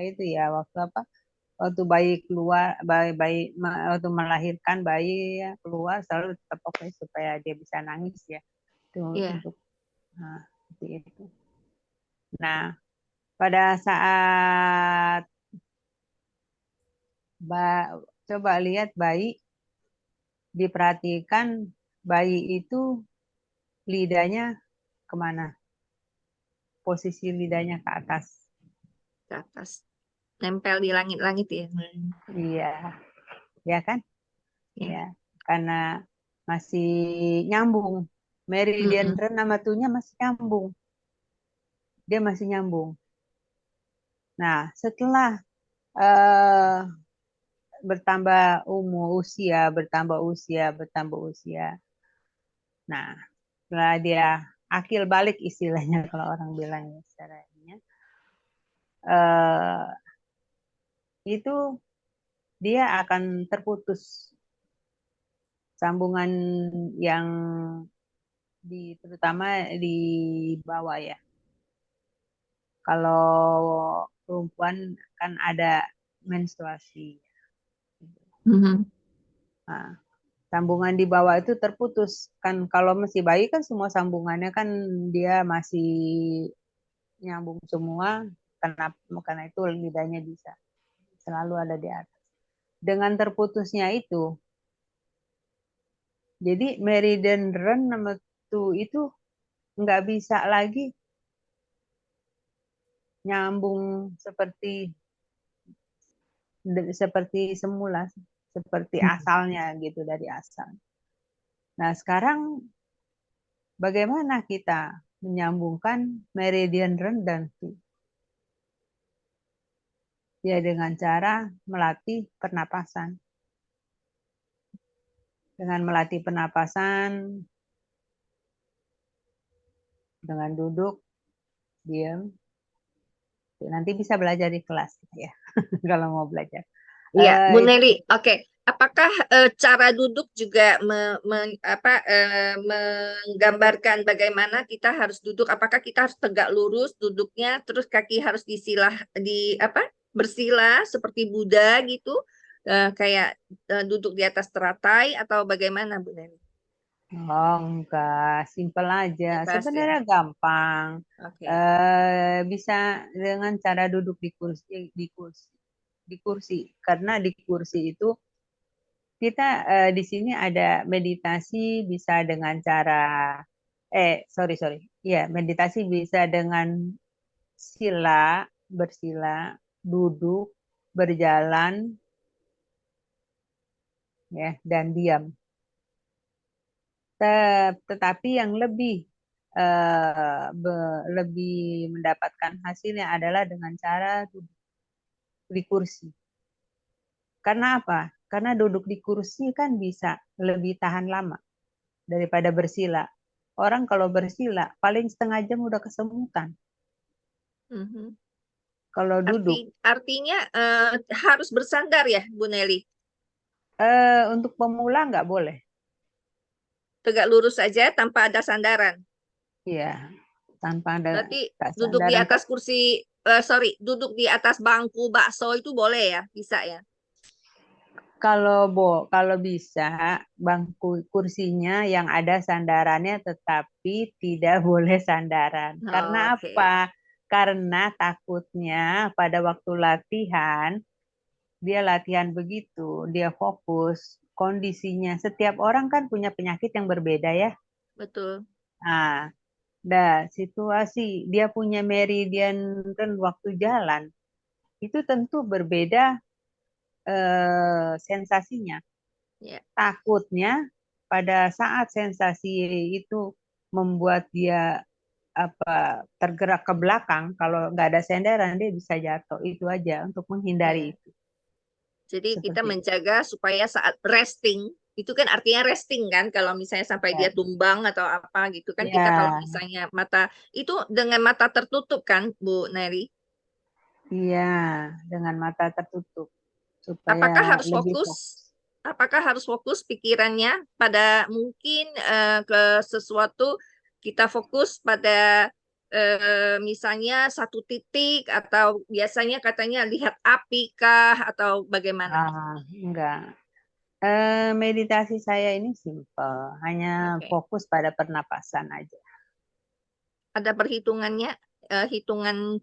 itu ya, waktu apa? Waktu bayi keluar, waktu melahirkan bayi ya, keluar selalu ditepok ya, supaya dia bisa nangis ya. Itu Iya. untuk seperti itu. Nah, pada saat coba lihat bayi, diperhatikan bayi itu lidahnya kemana? Posisi lidahnya ke atas. Ke atas. Nempel di langit-langit ya. Iya, ya kan? Ya. Ya, karena masih nyambung. Meridian Ren nama tuhnya masih nyambung. Dia masih nyambung. Nah, setelah bertambah usia. Nah, setelah dia akil balik istilahnya kalau orang bilangnya secara ininya, itu dia akan terputus sambungan yang terutama di bawah ya. Kalau perempuan kan ada menstruasi. Nah, sambungan di bawah itu terputus. Kan kalau masih bayi kan semua sambungannya kan dia masih nyambung semua. Karena itu lidahnya bisa selalu ada di atas. Dengan terputusnya itu, jadi meridian Ren nama itu nggak bisa lagi nyambung seperti semula, seperti asalnya gitu, dari asal. Nah, sekarang bagaimana kita menyambungkan meridian rendah tuh. Ya dengan cara melatih pernapasan. Dengan melatih pernapasan, dengan duduk, diam. Nanti bisa belajar di kelas ya, kalau mau belajar. Iya, Bu Itu Nelly. Oke. Apakah cara duduk juga menggambarkan bagaimana kita harus duduk? Apakah kita harus tegak lurus duduknya, terus kaki harus bersila seperti Buddha gitu, kayak duduk di atas teratai atau bagaimana, Bu Nelly? oh, enggak, simpel aja. Bebas ya. Sebenarnya gampang. Oke. Bisa dengan cara duduk di kursi. Karena di kursi itu kita di sini ada meditasi bisa dengan cara sorry. Ya, meditasi bisa dengan bersila, duduk, berjalan, ya, dan diam. Tetapi yang lebih mendapatkan hasilnya adalah dengan cara duduk di kursi. Karena apa? Karena duduk di kursi kan bisa lebih tahan lama daripada bersila. Orang kalau bersila paling setengah jam udah kesemutan. Mhm. Kalau duduk Artinya harus bersandar ya, Bu Nelly? untuk pemula nggak boleh. Tegak lurus saja tanpa ada sandaran. Iya, tanpa ada Berarti duduk di sandaran. atas duduk di atas bangku bakso itu boleh ya, bisa ya? Kalau bisa bangku kursinya yang ada sandarannya tetapi tidak boleh sandaran. Karena Oke. apa? Karena takutnya pada waktu latihan dia latihan begitu, dia fokus, kondisinya setiap orang kan punya penyakit yang berbeda ya. Betul. Situasi dia punya meridian kan waktu jalan itu tentu berbeda sensasinya. Ya. Takutnya pada saat sensasi itu membuat dia tergerak ke belakang, kalau nggak ada sandaran dia bisa jatuh. Itu aja untuk menghindari Ya. itu. Jadi kita Seperti itu. menjaga supaya saat resting, itu kan artinya resting kan, kalau misalnya sampai dia Ya. tumbang atau apa gitu kan, kita kalau Ya, misalnya itu dengan mata tertutup kan, Bu Nelly? iya, dengan mata tertutup Apakah supaya harus lebih fokus? fokus. Apakah harus fokus pikirannya pada mungkin ke sesuatu, kita fokus pada misalnya satu titik, atau biasanya katanya lihat api kah atau bagaimana? Enggak. Meditasi saya ini simple, hanya Oke. fokus pada pernapasan aja. Ada perhitungannya, hitungan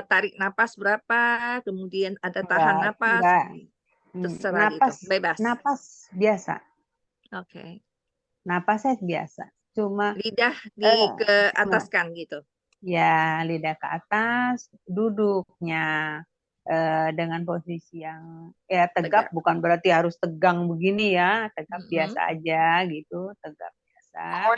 tarik napas berapa, kemudian ada tahan napas, Enggak. terserah gitu, bebas. Napas biasa. Oke. Napasnya biasa. Cuma Lidah eh, ke atas kan gitu. ya lidah ke atas, duduknya dengan posisi yang ya tegap, Tegak. bukan berarti harus tegang begini ya, tegap biasa Mm-mm. aja gitu, tegap biasa.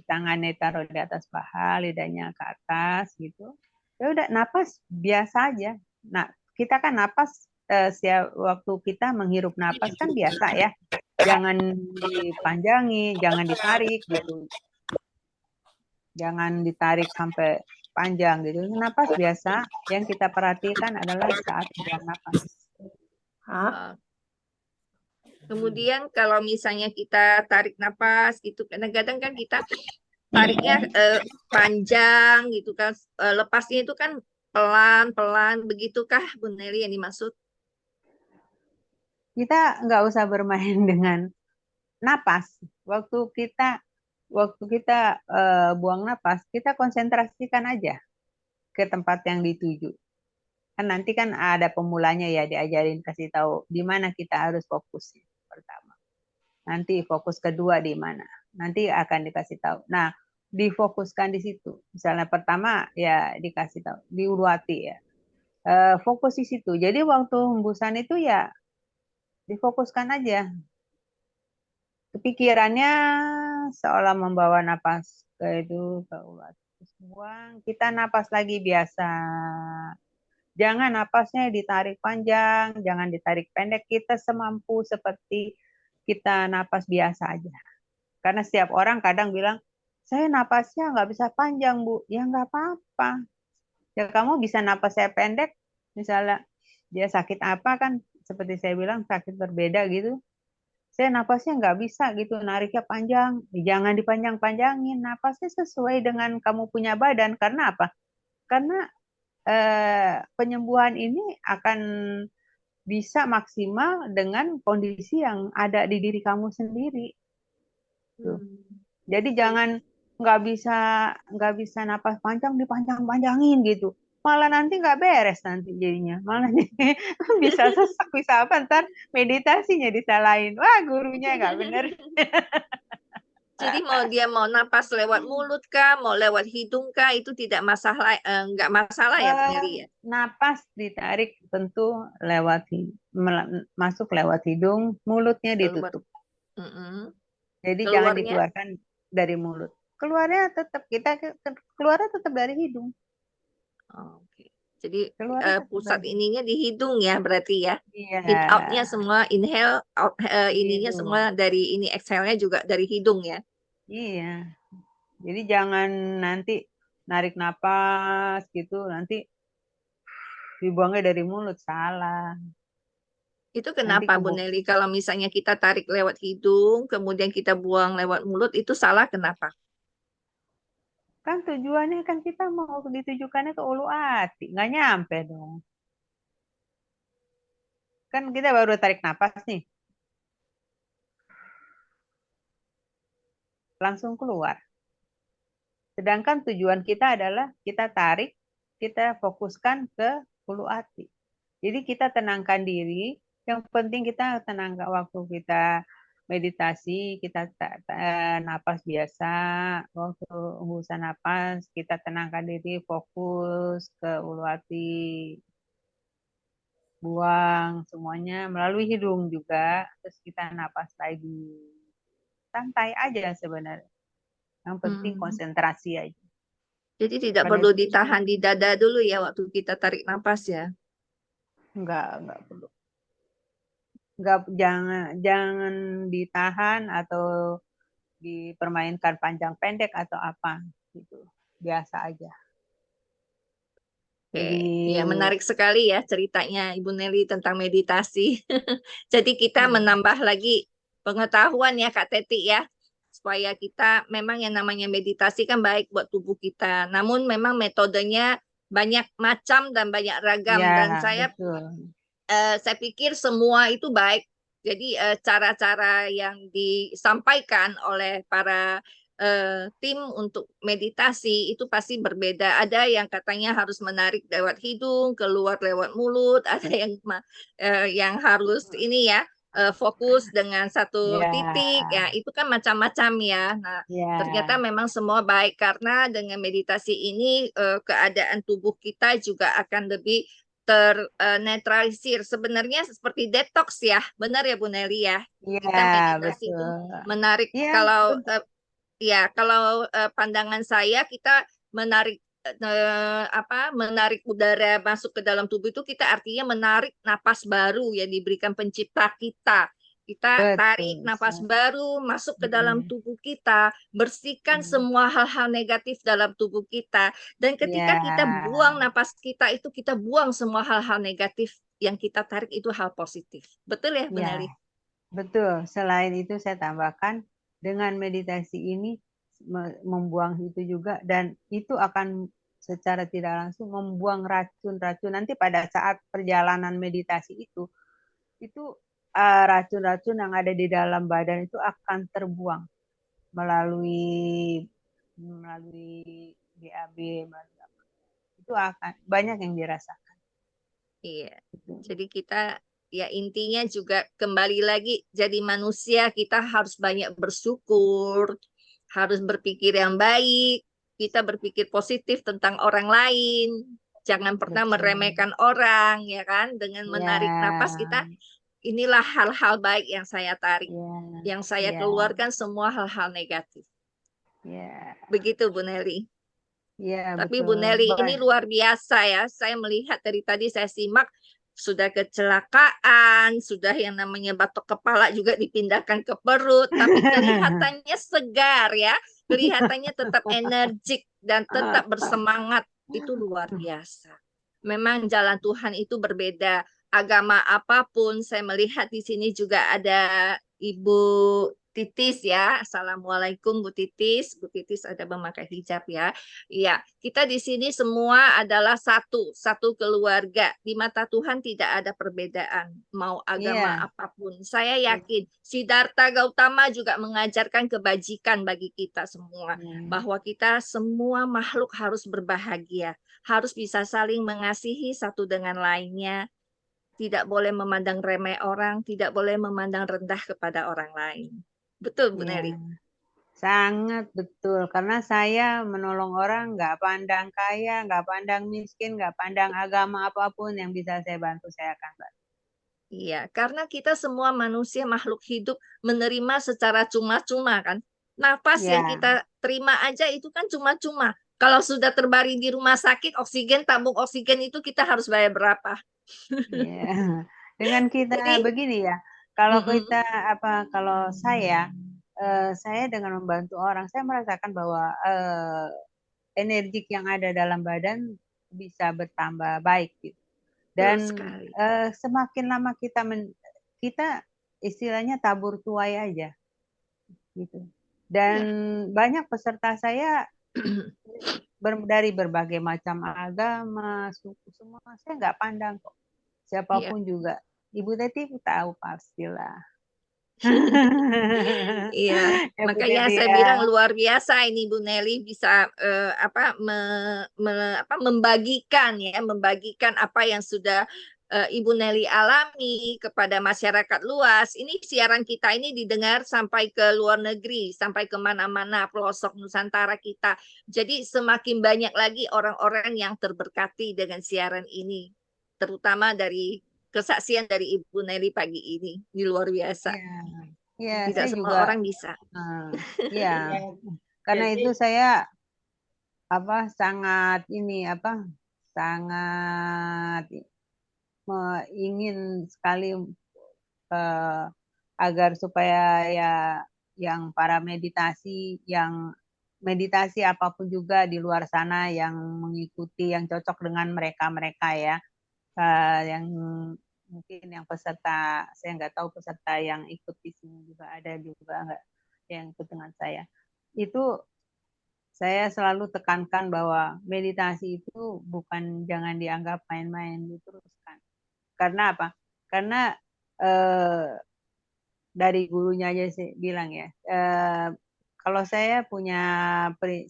Tangannya taruh di atas paha, lidahnya ke atas gitu. Ya udah, napas biasa aja. Nah, kita kan napas setiap waktu kita menghirup napas kan biasa ya. Jangan dipanjangi, jangan ditarik gitu. Jangan ditarik sampai panjang gitu. Napas biasa, yang kita perhatikan adalah saat buang napas. Kemudian kalau misalnya kita tarik napas gitu, kadang-kadang kan kita tariknya panjang gitu kan, lepasnya itu kan pelan-pelan, begitukah Bu Nelly yang dimaksud? Kita nggak usah bermain dengan napas. Waktu kita buang napas, kita konsentrasikan aja ke tempat yang dituju. Kan nanti kan ada pemulanya ya, diajarin, kasih tahu di mana kita harus fokus pertama. Nanti fokus kedua di mana. Nanti akan dikasih tahu. Nah, difokuskan di situ. Misalnya pertama ya dikasih tahu di Uluwati ya. Fokus di situ. Jadi waktu hembusan itu ya difokuskan aja. Pikirannya seolah membawa napas ke itu ke urat. Terus buang, kita napas lagi biasa. Jangan napasnya ditarik panjang, jangan ditarik pendek. Kita semampu seperti kita napas biasa aja. Karena setiap orang kadang bilang, saya napasnya nggak bisa panjang, Bu. Ya nggak apa-apa. Ya kamu bisa napas saya pendek, misalnya dia sakit apa kan, seperti saya bilang sakit berbeda gitu. Saya napasnya nggak bisa gitu, nariknya panjang. Jangan dipanjang-panjangin, napasnya sesuai dengan kamu punya badan. Karena apa? Karena penyembuhan ini akan bisa maksimal dengan kondisi yang ada di diri kamu sendiri. Tuh. Jadi jangan nggak bisa napas panjang dipanjang-panjangin gitu. Malah nanti nggak beres nanti jadinya. Malah bisa sesak, bisa apa, ntar meditasinya disalahin. Wah, gurunya nggak bener. Jadi mau napas lewat mulut kah, mau lewat hidung kah, itu tidak masalah, nggak masalah ya Bu Neli ya. Napas ditarik tentu masuk lewat hidung, mulutnya Keluar. ditutup. Mm-mm. Jadi jangan Keluarnya? dikeluarkan dari mulut. Keluarnya tetap keluarnya tetap dari hidung. Oke. Jadi Keluarnya tetap pusat dari ininya di hidung ya berarti ya. Iya, In out-nya semua inhale, out, ininya hidung. semua dari ini, exhale-nya juga dari hidung ya. Iya. Jadi jangan nanti narik napas gitu, nanti dibuangnya dari mulut, salah. Itu Nanti kenapa Bu Neli? Kalau misalnya kita tarik lewat hidung, kemudian kita buang lewat mulut, itu salah kenapa? kan tujuannya kan kita mau ditujukannya ke ulu hati, nggak nyampe dong. Kan kita baru tarik napas nih, langsung keluar. Sedangkan tujuan kita adalah kita tarik, kita fokuskan ke ulu hati. Jadi kita tenangkan diri, yang penting kita tenangkan waktu kita meditasi, kita napas biasa, waktu hembusan napas, kita tenangkan diri, fokus ke ulu hati, buang semuanya melalui hidung juga, terus kita napas lagi. Santai aja sebenarnya. Yang penting konsentrasi aja. Jadi tidak Pada perlu itu ditahan di dada dulu ya waktu kita tarik napas ya. Enggak perlu. Jangan ditahan atau dipermainkan panjang pendek atau apa gitu. Biasa aja. Oke, Jadi ya menarik sekali ya ceritanya Ibu Neli tentang meditasi. Jadi kita menambah lagi pengetahuan ya Kak Teti ya, supaya kita memang yang namanya meditasi kan baik buat tubuh kita. Namun memang metodenya banyak macam dan banyak ragam, ya dan saya betul. saya pikir semua itu baik. Jadi cara-cara yang disampaikan oleh para tim untuk meditasi itu pasti berbeda. Ada yang katanya harus menarik lewat hidung, keluar lewat mulut. Ada yang harus ini ya, fokus dengan satu Ya, titik. Ya, itu kan macam-macam ya. Nah, ternyata ya, memang semua baik karena dengan meditasi ini keadaan tubuh kita juga akan lebih ternetralisir. Sebenarnya seperti detox ya, benar ya Bu Nelly ya. Kita ya meditasi itu betul. menarik. Ya, Kalau betul. pandangan saya kita menarik menarik udara masuk ke dalam tubuh itu kita artinya menarik napas baru yang diberikan pencipta kita. Kita tarik Betul. napas baru masuk ke dalam tubuh kita, bersihkan semua hal-hal negatif dalam tubuh kita. Dan ketika kita Ya, buang napas kita itu, kita buang semua hal-hal negatif yang kita tarik itu hal positif. Betul ya, Bu ya, Nelly? betul. Selain itu saya tambahkan dengan meditasi ini membuang itu juga, dan itu akan secara tidak langsung membuang racun-racun nanti pada saat perjalanan meditasi itu racun-racun yang ada di dalam badan itu akan terbuang melalui BAB, itu akan banyak yang dirasakan. Iya. Jadi kita ya intinya juga kembali lagi jadi manusia kita harus banyak bersyukur, harus berpikir yang baik, kita berpikir positif tentang orang lain, jangan pernah Betul. meremehkan orang ya kan, dengan menarik napas Ya, kita inilah hal-hal baik yang saya tarik. Ya, Yang saya ya, keluarkan semua hal-hal negatif. ya, Begitu Bu Nelly. ya, Tapi Bu betul. Nelly ini luar biasa ya. Saya melihat dari tadi saya simak sudah kecelakaan, sudah yang namanya batok kepala juga dipindahkan ke perut, tapi kelihatannya segar ya. Kelihatannya tetap energik dan tetap bersemangat. Itu luar biasa. Memang jalan Tuhan itu berbeda. Agama apapun, saya melihat di sini juga ada Ibu Titis ya. Assalamualaikum Bu Titis. Bu Titis ada memakai hijab ya. Iya, kita di sini semua adalah satu keluarga. Di mata Tuhan tidak ada perbedaan, mau agama Iya, apapun. Saya yakin Siddhartha Gautama juga mengajarkan kebajikan bagi kita semua, bahwa kita semua makhluk harus berbahagia, harus bisa saling mengasihi satu dengan lainnya, tidak boleh memandang remeh orang, tidak boleh memandang rendah kepada orang lain. Betul, Bu iya. Nelly? Sangat betul, karena saya menolong orang nggak pandang kaya, nggak pandang miskin, nggak pandang agama apapun yang bisa saya bantu, saya akan bantu. Iya, karena kita semua manusia makhluk hidup menerima secara cuma-cuma kan. Nafas yang Ya, kita terima aja itu kan cuma-cuma. Kalau sudah terbaring di rumah sakit, tabung oksigen itu kita harus bayar berapa? ya. Dengan kita Jadi, begini ya, kalau mm-mm, kita kalau saya dengan membantu orang, saya merasakan bahwa energi yang ada dalam badan bisa bertambah baik gitu. betul Dan sekali. semakin lama kita istilahnya tabur tuai aja gitu. Dan Ya. banyak peserta saya dari berbagai macam agama, suku, semua saya nggak pandang kok. Iya. Siapapun juga. Ibu Teti tahu pastilah. Iya, Ya, Bu makanya Teti saya ya. bilang luar biasa ini Bu Nelly bisa membagikan apa yang sudah Ibu Nelly alami kepada masyarakat luas. Ini siaran kita ini didengar sampai ke luar negeri, sampai ke mana-mana pelosok Nusantara kita. Jadi semakin banyak lagi orang-orang yang terberkati dengan siaran ini, terutama dari kesaksian dari Ibu Nelly pagi ini. Ini luar biasa. Iya, iya, Tidak saya semua juga. orang bisa. Iya, karena Jadi itu saya sangat ingin sekali agar supaya ya yang para yang meditasi apapun juga di luar sana yang mengikuti yang cocok dengan mereka ya, yang mungkin yang peserta, saya nggak tahu peserta yang ikut di sini juga ada juga nggak yang ikut dengan saya. Itu saya selalu tekankan bahwa meditasi itu jangan dianggap main-main, diteruskan. Karena apa? Karena dari gurunya aja sih bilang ya, kalau saya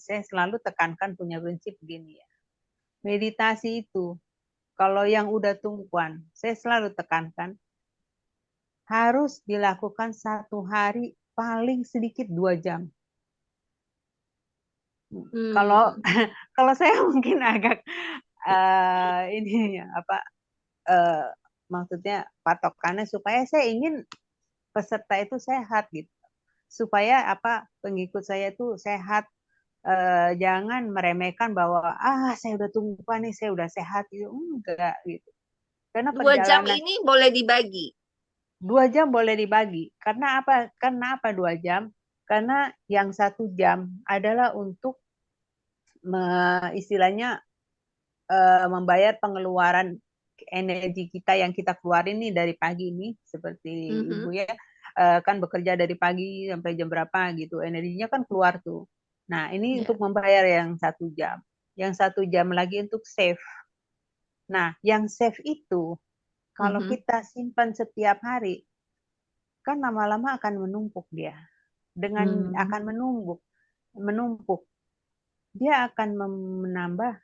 selalu tekankan punya prinsip begini ya. Meditasi itu kalau yang udah tumpuan, saya selalu tekankan harus dilakukan 1 hari paling sedikit 2 jam. Kalau kalau saya mungkin agak maksudnya patokannya supaya saya ingin peserta itu sehat gitu, supaya pengikut saya itu sehat, jangan meremehkan bahwa saya udah tumpuan nih, saya udah sehat gitu, enggak gitu. Karena 2 jam perjalanan ini boleh dibagi. 2 jam boleh dibagi. Karena apa? 2 jam? Karena yang 1 jam adalah untuk istilahnya membayar pengeluaran energi kita yang kita keluarin nih dari pagi ini, seperti Ibu ya, kan bekerja dari pagi sampai jam berapa gitu, energinya kan keluar tuh. Nah, ini untuk membayar yang 1 jam. Yang 1 jam lagi untuk save. Nah, yang save itu kalau kita simpan setiap hari, kan lama-lama akan menumpuk dia. Akan menumpuk. Dia akan menambah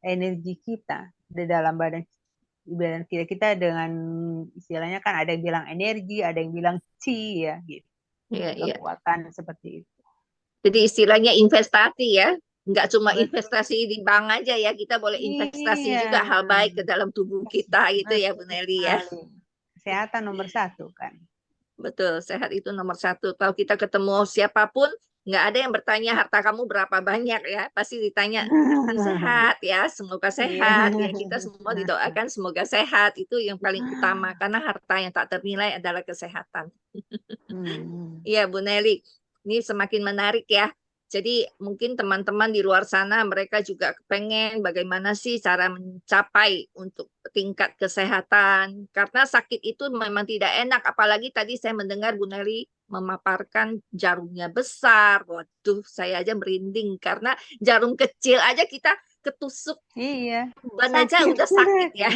energi kita di dalam badan kita dengan istilahnya kan ada yang bilang energi, ada yang bilang chi ya gitu. Kekuatan seperti itu. Jadi istilahnya investasi ya. Enggak cuma investasi di bank aja ya, kita boleh investasi juga hal baik ke dalam tubuh kita gitu ya Bu Nelly ya. kesehatan nomor satu kan. Betul, sehat itu nomor satu. Kalau kita ketemu siapapun, nggak ada yang bertanya harta kamu berapa banyak ya. Pasti ditanya, sehat ya, semoga Iya. sehat. Ya, kita semua didoakan semoga sehat. Itu yang paling utama, karena harta yang tak ternilai adalah kesehatan. Hmm. Iya, Bu Nelly. Ini semakin menarik ya. Jadi mungkin teman-teman di luar sana mereka juga pengen bagaimana sih cara mencapai untuk tingkat kesehatan. Karena sakit itu memang tidak enak. Apalagi tadi saya mendengar Bu Nelly memaparkan jarumnya besar. Waduh, saya aja merinding karena jarum kecil aja kita ketusuk Iya, ban aja sakit. udah sakit ya.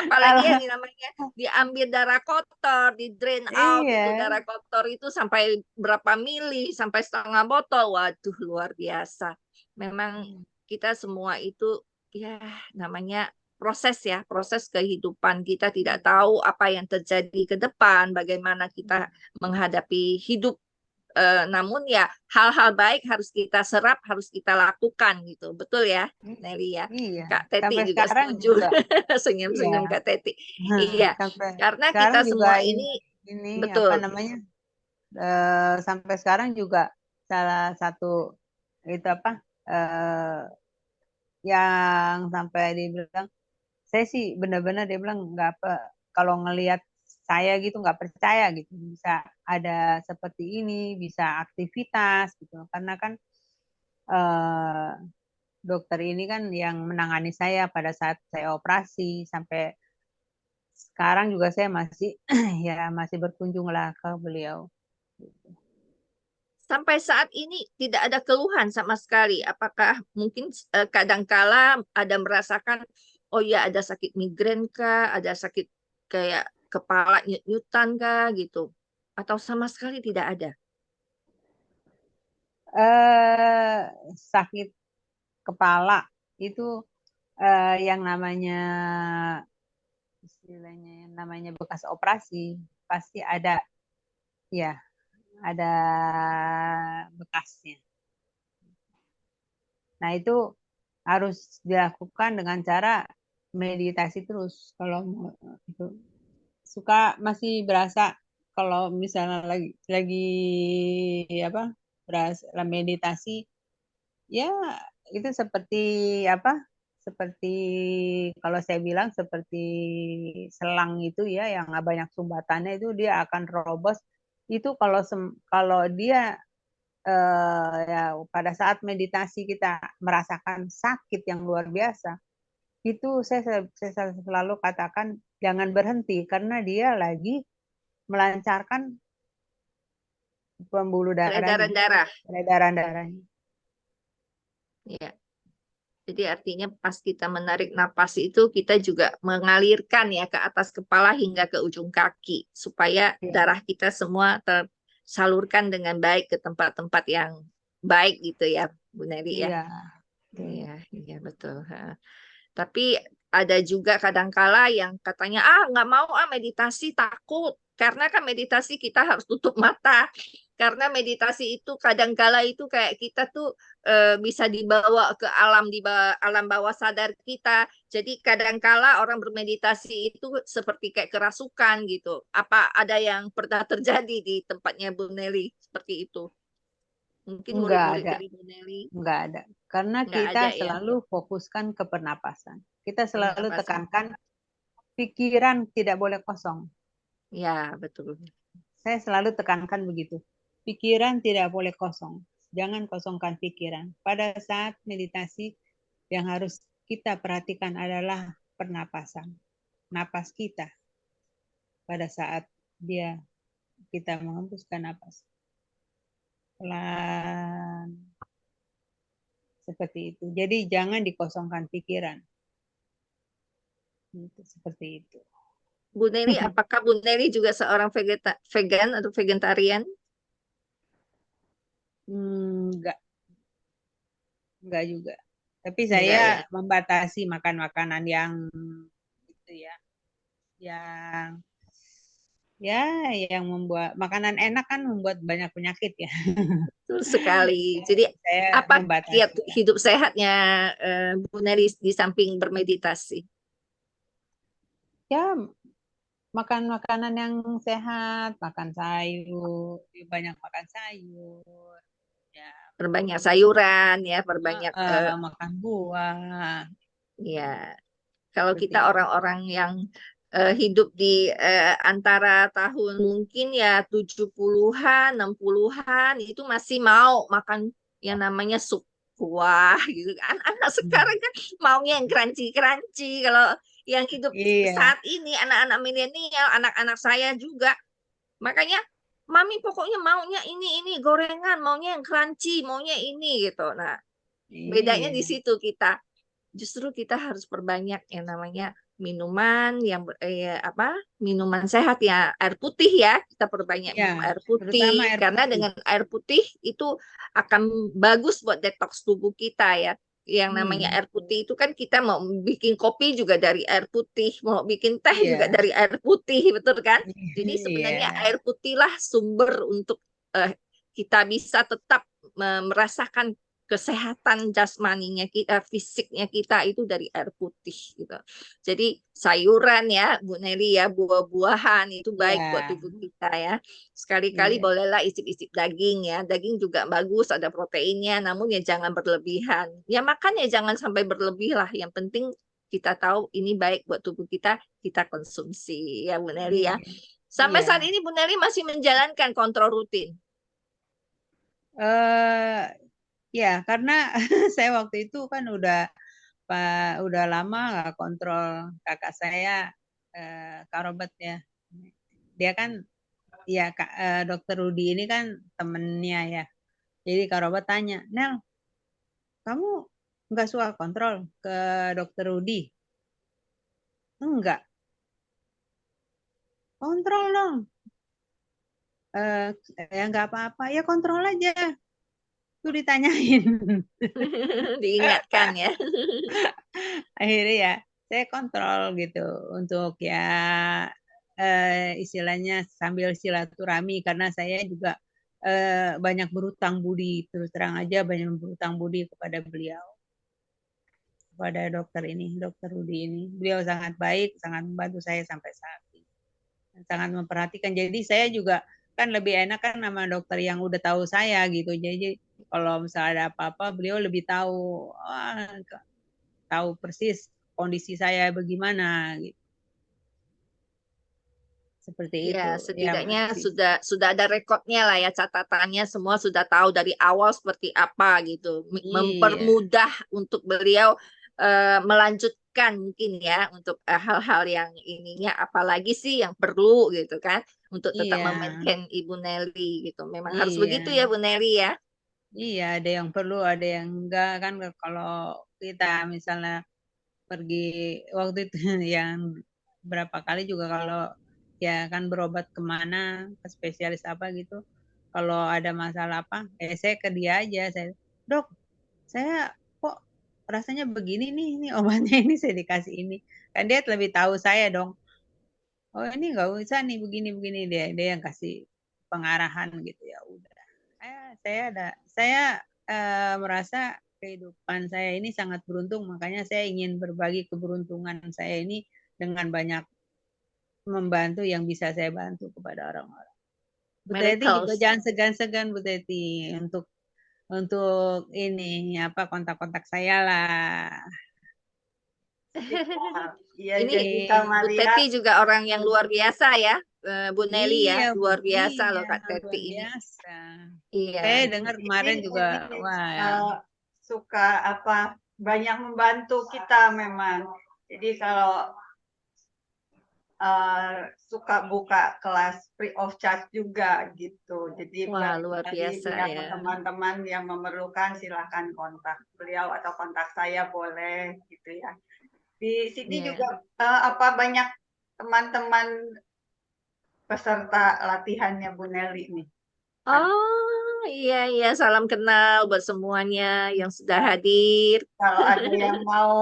Apalagi Kalau yang namanya diambil darah kotor, di drain out itu iya, darah kotor itu sampai berapa mili, sampai setengah botol. Waduh, luar biasa. Memang kita semua itu ya namanya proses ya, proses kehidupan. Kita tidak tahu apa yang terjadi ke depan, bagaimana kita menghadapi hidup. Namun ya hal-hal baik harus kita serap, harus kita lakukan gitu. Betul ya, Nelly ya. iya. Kak Teti Sampai juga sekarang setuju. juga, iya. Senyum-senyum Kak Teti. Iya, Sampai karena sekarang kita juga semua ini ini apa betul. namanya? Sampai sekarang juga salah satu itu apa? Yang sampai dibilang saya sih benar-benar dia bilang nggak apa kalau ngelihat saya gitu nggak percaya gitu bisa ada seperti ini bisa aktivitas gitu karena kan eh, dokter ini kan yang menangani saya pada saat saya operasi sampai sekarang juga saya masih ya masih berkunjung lah ke beliau. Sampai saat ini tidak ada keluhan sama sekali. Apakah mungkin kadangkala ada merasakan, oh ya ada sakit migrain kah, ada sakit kayak kepala nyut-nyutan kah gitu, atau sama sekali tidak ada? eh Sakit kepala itu yang namanya istilahnya yang namanya bekas operasi pasti ada ya ada bekasnya. Nah itu harus dilakukan dengan cara meditasi terus kalau itu suka masih berasa kalau misalnya lagi apa berasa meditasi ya itu seperti apa seperti kalau saya bilang seperti selang itu ya yang banyak sumbatannya itu dia akan robos itu kalau dia ya pada saat meditasi kita merasakan sakit yang luar biasa itu saya selalu katakan jangan berhenti karena dia lagi melancarkan pembuluh darahnya Peredaran darah. peredaran darahnya. Ya. Jadi artinya pas kita menarik napas itu kita juga mengalirkan ya ke atas kepala hingga ke ujung kaki supaya Ya. darah kita semua tersalurkan dengan baik ke tempat-tempat yang baik gitu ya, Bu Neri ya. Iya. Iya, iya betul. Ha. Tapi ada juga kadangkala yang katanya, nggak mau meditasi takut. Karena kan meditasi kita harus tutup mata. Karena meditasi itu kadangkala itu kayak kita tuh bisa dibawa ke alam bawah sadar kita. Jadi kadangkala orang bermeditasi itu seperti kayak kerasukan gitu. Apa ada yang pernah terjadi di tempatnya Bu Nelly seperti itu? Mungkin Enggak murid-murid ada. dari Bu Nelly Enggak ada. Karena nggak ada kita ya selalu fokuskan ke pernapasan. Kita selalu pernapasan. tekankan pikiran tidak boleh kosong. Ya, betul. Saya selalu tekankan begitu. Pikiran tidak boleh kosong. Jangan kosongkan pikiran. Pada saat meditasi yang harus kita perhatikan adalah pernapasan. Napas kita pada saat kita menghembuskan napas. Pelan. Seperti itu. Jadi jangan dikosongkan pikiran. Seperti itu. Bu Neri, apakah Bu Neri juga seorang vegan atau vegetarian? Enggak juga. Tapi Enggak saya ya. membatasi makan makanan yang itu ya, yang yang membuat makanan enak kan membuat banyak penyakit ya. Betul sekali. Jadi Saya apa kiat membatasi. hidup sehatnya Bu Neri di samping bermeditasi? ya makan makanan yang sehat, makan sayur, banyak makan sayur, ya, Perbanyak sayuran ya, perbanyak makan buah, ya. Kalau seperti kita itu. orang-orang yang hidup di antara tahun mungkin ya 70-an, 60-an itu masih mau makan yang namanya sup kuah gitu kan. Anak sekarang kan maunya yang crunchy-crunchy. Kalau yang hidup Iya, saat ini anak-anak milenial, anak-anak saya juga, makanya mami pokoknya maunya ini gorengan, maunya yang crunchy, maunya ini gitu. Nah, bedanya di iya, situ kita. Justru kita harus perbanyak yang namanya minuman yang apa? Minuman sehat ya, air putih ya. Kita perbanyak iya, minum air terutama putih air karena putih. dengan air putih itu akan bagus buat detox tubuh kita ya. Yang namanya Hmm, air putih itu kan kita mau bikin kopi juga dari air putih, mau bikin teh juga iya, dari air putih, betul kan? Jadi sebenarnya iya, air putihlah sumber untuk kita bisa tetap merasakan kesehatan jasmaninya kita, fisiknya kita itu dari air putih gitu. Jadi sayuran ya, Bu Neli ya, buah-buahan itu baik buat iya, tubuh kita ya. Sekali-kali iya, bolehlah isip-isip daging ya. Daging juga bagus, ada proteinnya, namun ya jangan berlebihan. Ya makan ya jangan sampai berlebih lah. Yang penting kita tahu ini baik buat tubuh kita konsumsi ya Bu Neli ya. iya, Sampai iya. saat ini Bu Neli masih menjalankan kontrol rutin. Eh, ya karena saya waktu itu kan udah lama nggak kontrol kakak saya, Kak Robert ya. Dia kan ya Dokter Rudi ini kan temennya ya. Jadi Kak Robert tanya, Nel, kamu nggak suka kontrol ke Dokter Rudi? Enggak, kontrol dong. Eh, ya nggak apa-apa, ya kontrol aja. Tuh ditanyain. Diingatkan ya. Akhirnya ya saya kontrol gitu untuk ya istilahnya sambil silaturahmi karena saya juga banyak berutang budi, terus terang aja banyak berutang budi kepada beliau, kepada dokter ini, Dokter Rudi ini. Beliau sangat baik, sangat membantu saya sampai saat ini, sangat memperhatikan. Jadi saya juga kan lebih enak kan sama dokter yang udah tahu saya gitu. Jadi kalau misalnya ada apa-apa, beliau lebih tahu, tahu persis kondisi saya bagaimana gitu. Seperti itu. Ya, Ya, setidaknya masih. sudah ada rekodnya lah ya, catatannya semua sudah tahu dari awal seperti apa gitu. Iya, Mempermudah untuk beliau melanjutkan mungkin ya untuk hal-hal yang ininya apalagi sih yang perlu gitu kan untuk tetap iya, memaintain Ibu Nelly gitu. Memang harus begitu iya, ya Bu Nelly ya. iya. Ada yang perlu, ada yang enggak kan. Kalau kita misalnya pergi waktu itu yang berapa kali juga kalau ya kan berobat kemana ke spesialis apa gitu. Kalau ada masalah apa, saya ke dia aja. Saya, dok, saya kok rasanya begini nih, ini obatnya ini saya dikasih ini. Kan dia lebih tahu saya dong. Oh ini nggak usah nih begini-begini, dia yang kasih pengarahan gitu ya udah. Saya merasa kehidupan saya ini sangat beruntung, makanya saya ingin berbagi keberuntungan saya ini dengan banyak membantu yang bisa saya bantu kepada orang-orang. Bu Teti juga Miracles. jangan segan-segan Bu Teti untuk ini apa kontak-kontak saya lah. Siap. Iya, Ini jadi Kak Bu Maria, Teti juga orang yang luar biasa ya, Bu Nelly ya, Iya, luar biasa iya, loh Kak Teti luar ini. biasa. Saya Iya. dengar ini kemarin juga, wah ya, suka apa banyak membantu kita memang. Jadi kalau suka buka kelas free of charge juga gitu. Jadi Wah, luar barangkali biasa ya. teman-teman yang memerlukan silahkan kontak beliau atau kontak saya boleh gitu ya. Di sini Iya. juga apa banyak teman-teman peserta latihannya Bu Nelly nih. Oh, iya iya, salam kenal buat semuanya yang sudah hadir. Kalau ada yang mau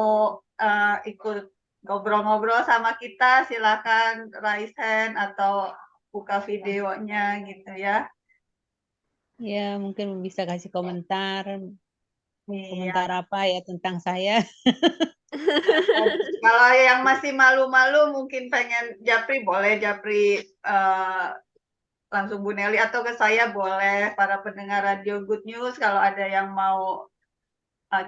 ikut ngobrol-ngobrol sama kita, silakan raise hand atau buka videonya gitu ya. ya mungkin bisa kasih komentar, Iya, komentar apa ya tentang saya. Kalau yang masih malu-malu mungkin pengen japri, boleh japri langsung Bu Nelly atau ke saya boleh. Para pendengar Radio Good News kalau ada yang mau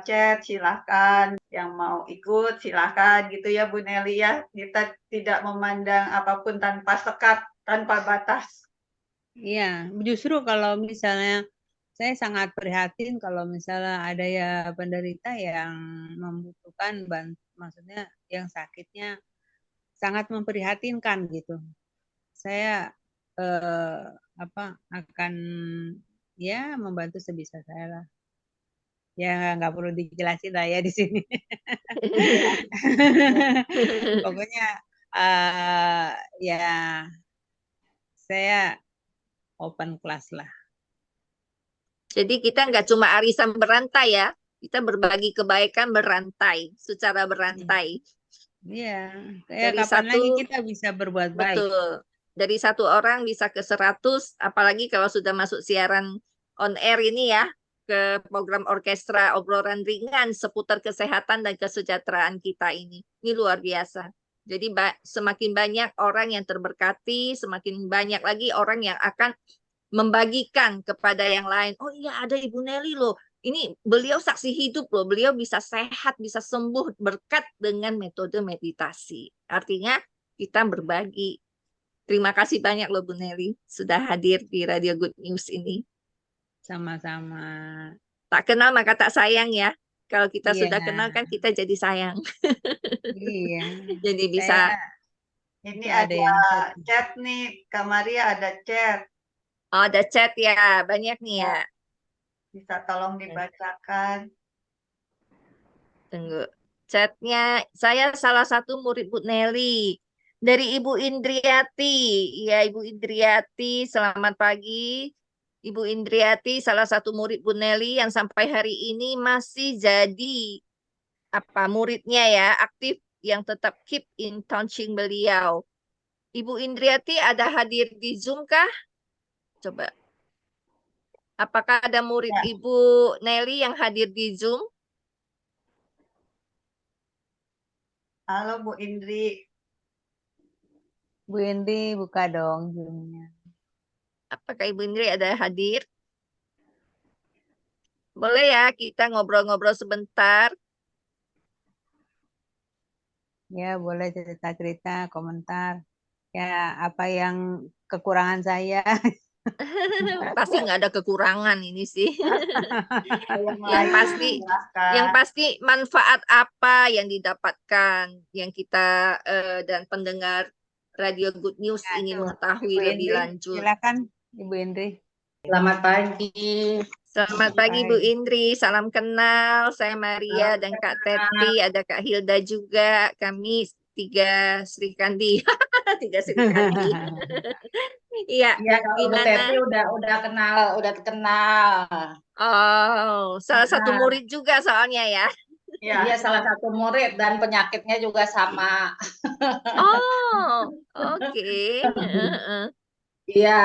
chat silahkan, yang mau ikut silahkan gitu ya Bu Nelly ya. Kita tidak memandang apapun tanpa sekat, tanpa batas. Iya, justru kalau misalnya saya sangat prihatin kalau misalnya ada ya penderita yang membutuhkan maksudnya yang sakitnya sangat memprihatinkan gitu. Saya akan ya membantu sebisa saya lah. Ya nggak perlu dijelasin lah ya di sini. Pokoknya ya saya open class lah. Jadi kita nggak cuma arisan berantai ya, kita berbagi kebaikan berantai, secara berantai. Iya, Dari kapan lagi satu, kita bisa berbuat baik. betul. Dari 1 orang bisa ke 100, apalagi kalau sudah masuk siaran on air ini ya, ke program orkestra obrolan ringan seputar kesehatan dan kesejahteraan kita ini. Ini luar biasa. Jadi semakin banyak orang yang terberkati, semakin banyak lagi orang yang akan membagikan kepada yang lain. Oh iya, ada Ibu Nelly loh. Ini beliau saksi hidup loh. Beliau bisa sehat, bisa sembuh berkat dengan metode meditasi. Artinya kita berbagi. Terima kasih banyak loh Bu Nelly sudah hadir di Radio Good News ini. Sama-sama. Tak kenal maka tak sayang ya. Kalau kita Iya. sudah kenal kan kita jadi sayang. Iya. Jadi bisa. Ini ada ada yang chat nih, Kak Maria ada chat. Oh, ada chat ya, banyak nih ya. Bisa tolong dibacakan. Tunggu. Chatnya, saya salah satu murid Bu Nelly. Dari Ibu Indriati. Ya, Ibu Indriati, selamat pagi. Ibu Indriati, salah satu murid Bu Nelly yang sampai hari ini masih jadi muridnya ya, aktif yang tetap keep in touching beliau. Ibu Indriati ada hadir di Zoom kah? Coba. Apakah ada murid Ya. Ibu Nelly yang hadir di Zoom? Halo Bu Indri. Bu Indri buka dong Zoom-nya. Apakah Ibu Indri ada hadir? Boleh ya kita ngobrol-ngobrol sebentar. Ya, boleh cerita-cerita, komentar. Ya, apa yang kekurangan saya. Pasti nggak ada kekurangan ini sih. Yang Silahkan. pasti manfaat apa yang didapatkan, yang kita dan pendengar Radio Good News Ya, ingin tuh, mengetahui Ibu lebih Indri, lanjut. silakan Ibu Indri. Selamat pagi. Selamat pagi Bu Indri, salam kenal. Saya Maria dan Kak Teti, ada Kak Hilda juga. Kami 3 Sri Kandi. 3 Sri Kandi. Iya, Iya, kalau Bu gimana? Teti udah kenal. Oh, salah satu murid juga soalnya ya. Iya, salah satu murid dan penyakitnya juga sama. Oh, oke. Iya.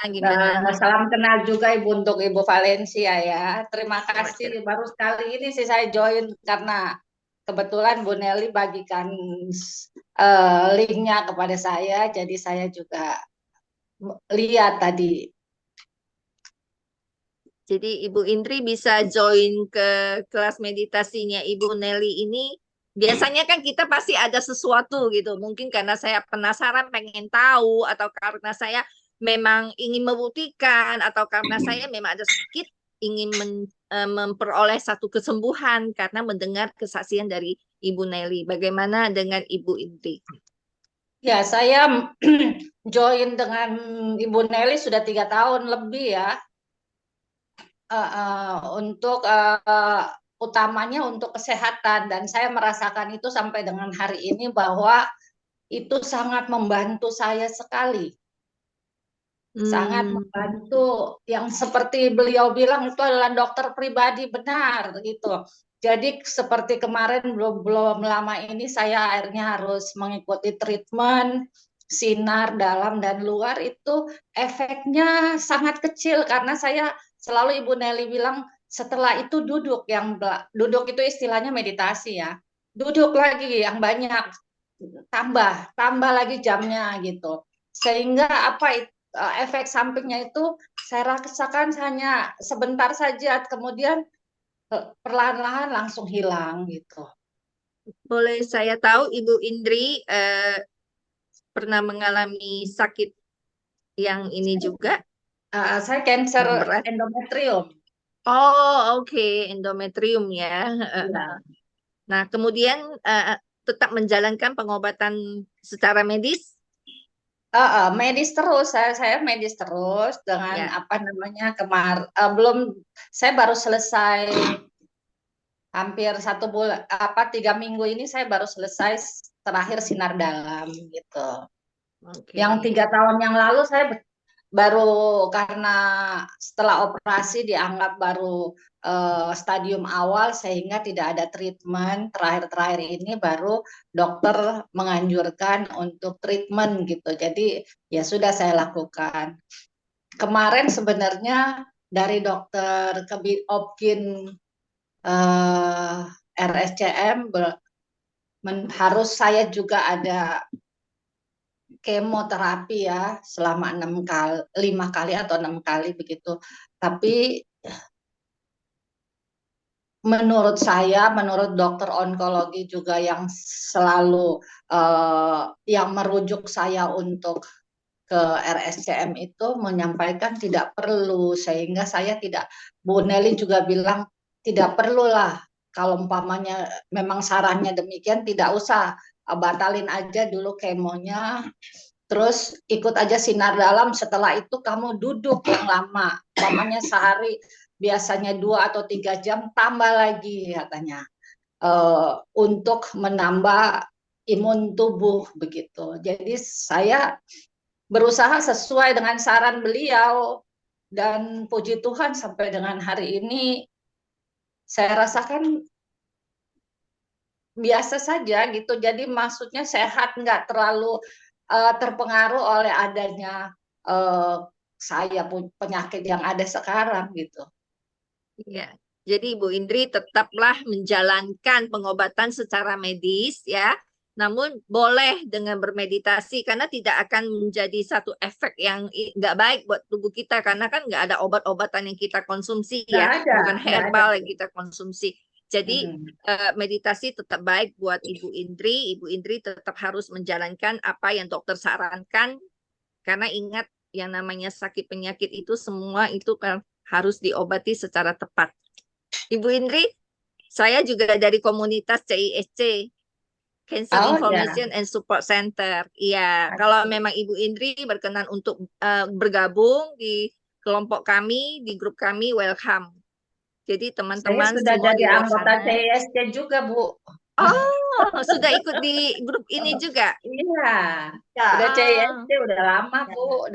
Gimana? Salam kenal juga untuk Ibu Valencia ya. Terima kasih. Baru sekali ini sih saya join karena kebetulan Bu Nelly bagikan linknya kepada saya, jadi saya juga lihat tadi. Jadi Ibu Indri bisa join ke kelas meditasinya Ibu Nelly ini. Biasanya kan kita pasti ada sesuatu gitu. Mungkin karena saya penasaran pengen tahu, atau karena saya memang ingin membuktikan, atau karena saya memang ada sedikit ingin memperoleh satu kesembuhan karena mendengar kesaksian dari Ibu Nelly. Bagaimana dengan Ibu Indri? Ya, saya join dengan Ibu Nelly sudah 3 tahun lebih ya. Untuk utamanya untuk kesehatan, dan saya merasakan itu sampai dengan hari ini bahwa itu sangat membantu saya sekali. Sangat membantu, yang seperti beliau bilang itu adalah dokter pribadi, benar gitu. Jadi seperti kemarin belum lama ini saya akhirnya harus mengikuti treatment sinar dalam dan luar, itu efeknya sangat kecil karena saya selalu Ibu Nelly bilang setelah itu duduk itu istilahnya meditasi ya. duduk lagi yang banyak, tambah lagi jamnya gitu. Sehingga efek sampingnya itu saya rasakan hanya sebentar saja, kemudian perlahan-lahan langsung hilang gitu. Boleh saya tahu Ibu Indri pernah mengalami sakit yang ini juga, Saya cancer yang berat? endometrium. Oh, oke, endometrium ya. Ya. Nah, kemudian tetap menjalankan pengobatan secara medis? Medis terus, saya medis terus dengan Ya, belum, saya baru selesai hampir 1 bulan, 3 minggu ini saya baru selesai terakhir sinar dalam gitu. Yang oke. 3 tahun yang lalu saya baru, karena setelah operasi dianggap baru stadium awal sehingga tidak ada treatment. Terakhir-terakhir ini baru dokter menganjurkan untuk treatment gitu. Jadi ya sudah saya lakukan. Kemarin sebenarnya dari dokter Opkin RSCM harus saya juga ada kemoterapi ya selama 5 kali atau 6 kali begitu. Tapi menurut dokter onkologi juga yang selalu yang merujuk saya untuk ke RSCM itu menyampaikan tidak perlu, sehingga saya tidak, Bu Nelly juga bilang tidak perlulah, kalau umpamanya memang sarannya demikian tidak usah, batalin aja dulu kemonya, terus ikut aja sinar dalam, setelah itu kamu duduk yang lama, umpamanya sehari biasanya 2 atau 3 jam, tambah lagi katanya untuk menambah imun tubuh begitu. Jadi saya berusaha sesuai dengan saran beliau, dan puji Tuhan sampai dengan hari ini saya rasakan biasa saja gitu. Jadi maksudnya sehat, nggak terlalu terpengaruh oleh adanya saya penyakit yang ada sekarang gitu. Ya. Jadi Ibu Indri tetaplah menjalankan pengobatan secara medis ya. Namun boleh dengan bermeditasi karena tidak akan menjadi satu efek yang nggak baik buat tubuh kita karena kan nggak ada obat-obatan yang kita konsumsi Nggak ya, ada, bukan nggak ada. herbal yang kita konsumsi. Jadi meditasi tetap baik buat Ibu Indri. Ibu Indri tetap harus menjalankan apa yang dokter sarankan karena ingat yang namanya sakit penyakit itu semua itu kan harus diobati secara tepat. Ibu Indri, saya juga dari komunitas CISC, Cancer Oh ya, Information and Support Center. Iya, kalau memang Ibu Indri berkenan untuk bergabung di kelompok kami, di grup kami, welcome. Jadi saya teman-teman sudah semua jadi di luar anggota sana. CISC juga, Bu. Oh, sudah ikut di grup ini juga? Iya, Ya, udah Ah, CISC udah lama, Bu.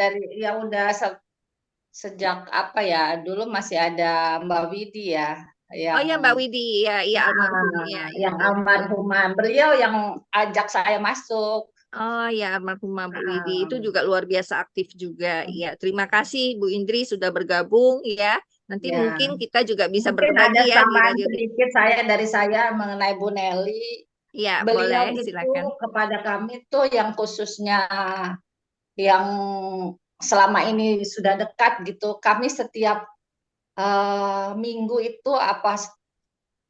Sejak apa ya? Dulu masih ada Mbak Widi ya, oh yang ya Mbak Widi, ya, iya almarhum, ya, ya, yang betul. almarhumah. Beliau yang ajak saya masuk. Oh ya, almarhumah Bu Widi itu Ah, juga luar biasa aktif juga. Ya, terima kasih Bu Indri sudah bergabung ya. Nanti ya, mungkin kita juga bisa mungkin berbagi ada ya di tambahan radio. sedikit dari saya mengenai Bu Nelly. Ya, Beliau boleh, itu silakan. kepada kami tuh yang khususnya yang selama ini sudah dekat gitu. Kami setiap minggu itu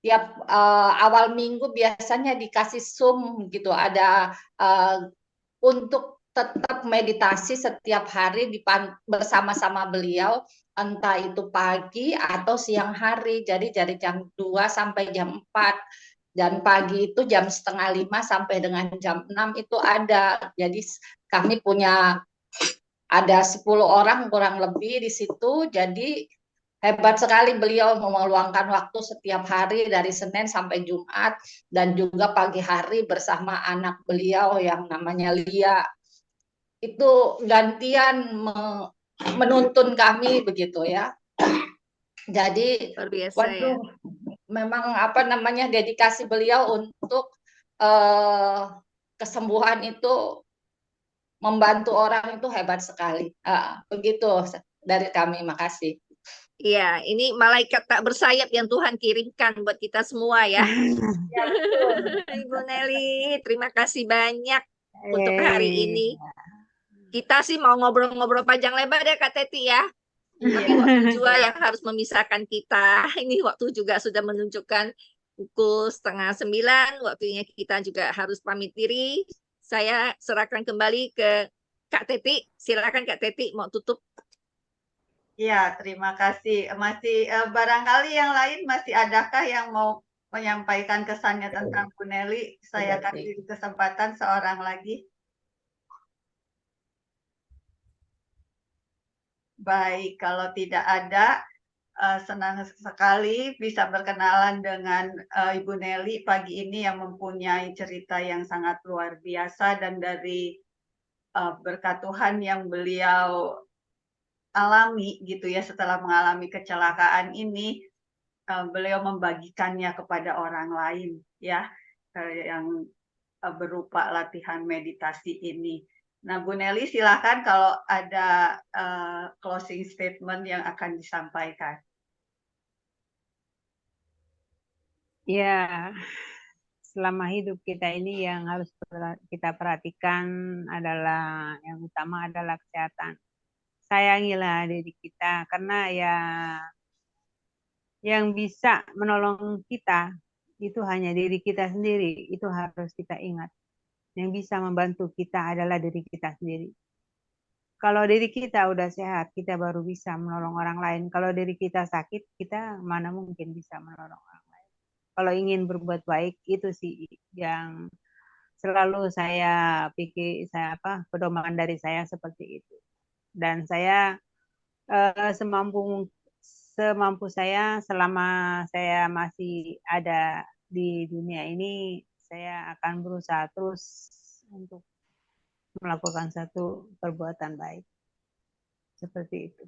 tiap awal minggu biasanya dikasih Zoom gitu. Ada untuk tetap meditasi setiap hari bersama-sama beliau, entah itu pagi atau siang hari. Jadi dari jam 2 sampai jam 4. Dan pagi itu jam 4:30 sampai dengan jam 6 itu ada. Jadi kami ada 10 orang kurang lebih di situ. Jadi hebat sekali beliau meluangkan waktu setiap hari dari Senin sampai Jumat, dan juga pagi hari bersama anak beliau yang namanya Lia. Itu gantian menuntun kami begitu ya. Jadi Luar biasa ya. waduh, memang dedikasi beliau untuk kesembuhan itu, membantu orang itu hebat sekali. Begitu dari kami, makasih. Iya, ini malaikat tak bersayap yang Tuhan kirimkan buat kita semua ya. Ya, betul. Ibu Nelly, terima kasih banyak untuk hari ini. Kita sih mau ngobrol-ngobrol panjang lebar ya Kak Teti ya. Tapi Iya. waktu jua yang harus memisahkan kita. Ini waktu juga sudah menunjukkan pukul 8:30. Waktunya kita juga harus pamit diri. Saya serahkan kembali ke Kak Teti. Silakan Kak Teti mau tutup. Ya, terima kasih. Masih barangkali yang lain masih adakah yang mau menyampaikan kesannya tentang Bu Nelly? Saya kasih kesempatan seorang lagi. Baik, kalau tidak ada, senang sekali bisa berkenalan dengan Ibu Nelly pagi ini yang mempunyai cerita yang sangat luar biasa dan dari berkat Tuhan yang beliau alami gitu ya setelah mengalami kecelakaan ini, beliau membagikannya kepada orang lain ya, yang berupa latihan meditasi ini. Nah, Bu Nelly silakan kalau ada closing statement yang akan disampaikan. Ya, selama hidup kita ini yang harus kita perhatikan adalah yang utama adalah kesehatan. Sayangilah diri kita karena ya yang bisa menolong kita itu hanya diri kita sendiri. Itu harus kita ingat. Yang bisa membantu kita adalah diri kita sendiri. Kalau diri kita udah sehat, kita baru bisa menolong orang lain. Kalau diri kita sakit, kita mana mungkin bisa menolong orang lain. Kalau ingin berbuat baik, itu sih yang selalu saya pikir, pedoman dari saya seperti itu. Dan saya semampu saya selama saya masih ada di dunia ini, saya akan berusaha terus untuk melakukan satu perbuatan baik. Seperti itu.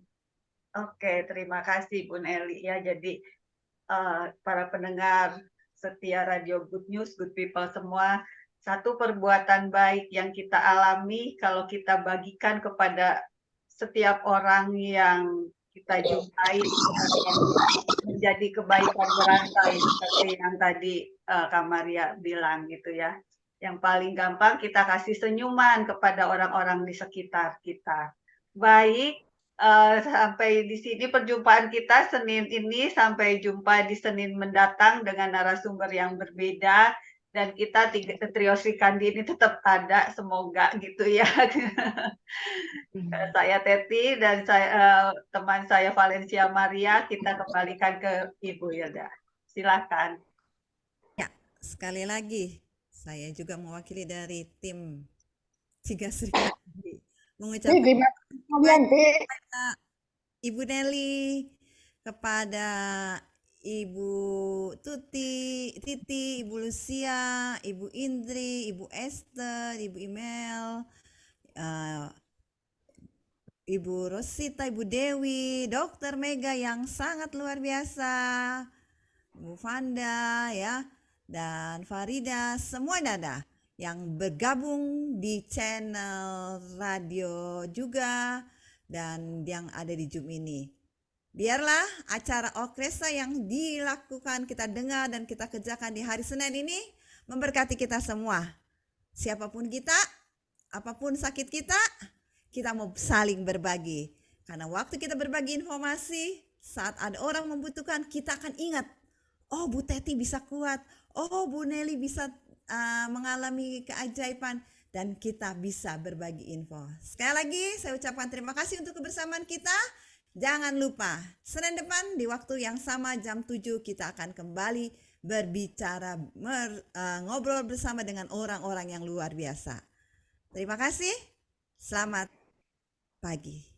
Oke, terima kasih Bu Nelly ya. Jadi para pendengar setia Radio Good News, Good People semua, satu perbuatan baik yang kita alami kalau kita bagikan kepada setiap orang yang kita jumpai akan menjadi kebaikan berantai seperti yang tadi Kak Maria bilang gitu ya. Yang paling gampang kita kasih senyuman kepada orang-orang di sekitar kita. Baik, sampai di sini perjumpaan kita Senin ini. Sampai jumpa di Senin mendatang dengan narasumber yang berbeda. Dan kita trio Sri Kandi ini tetap ada, semoga gitu ya. Saya Teti dan teman saya Valencia Maria, kita kembalikan ke Ibu Hilda. Silakan. Ya, sekali lagi saya juga mewakili dari tim Tiga Sri Kandi mengucapkan Terima kasih kalian, kepada Ibu Nelly, kepada Ibu Titi, Ibu Lucia, Ibu Indri, Ibu Esther, Ibu Imel, Ibu Rosita, Ibu Dewi, Dokter Mega yang sangat luar biasa, Ibu Fanda ya, dan Farida, semua dada yang bergabung di channel radio juga dan yang ada di Zoom ini. Biarlah acara orkestra yang dilakukan, kita dengar dan kita kerjakan di hari Senin ini memberkati kita semua. Siapapun kita, apapun sakit kita mau saling berbagi. Karena waktu kita berbagi informasi, saat ada orang membutuhkan, kita akan ingat, oh Bu Teti bisa kuat, oh Bu Nelly bisa mengalami keajaiban, dan kita bisa berbagi info. Sekali lagi saya ucapkan terima kasih untuk kebersamaan kita. Jangan lupa, Senin depan di waktu yang sama jam 7 kita akan kembali berbicara, ngobrol bersama dengan orang-orang yang luar biasa. Terima kasih, selamat pagi.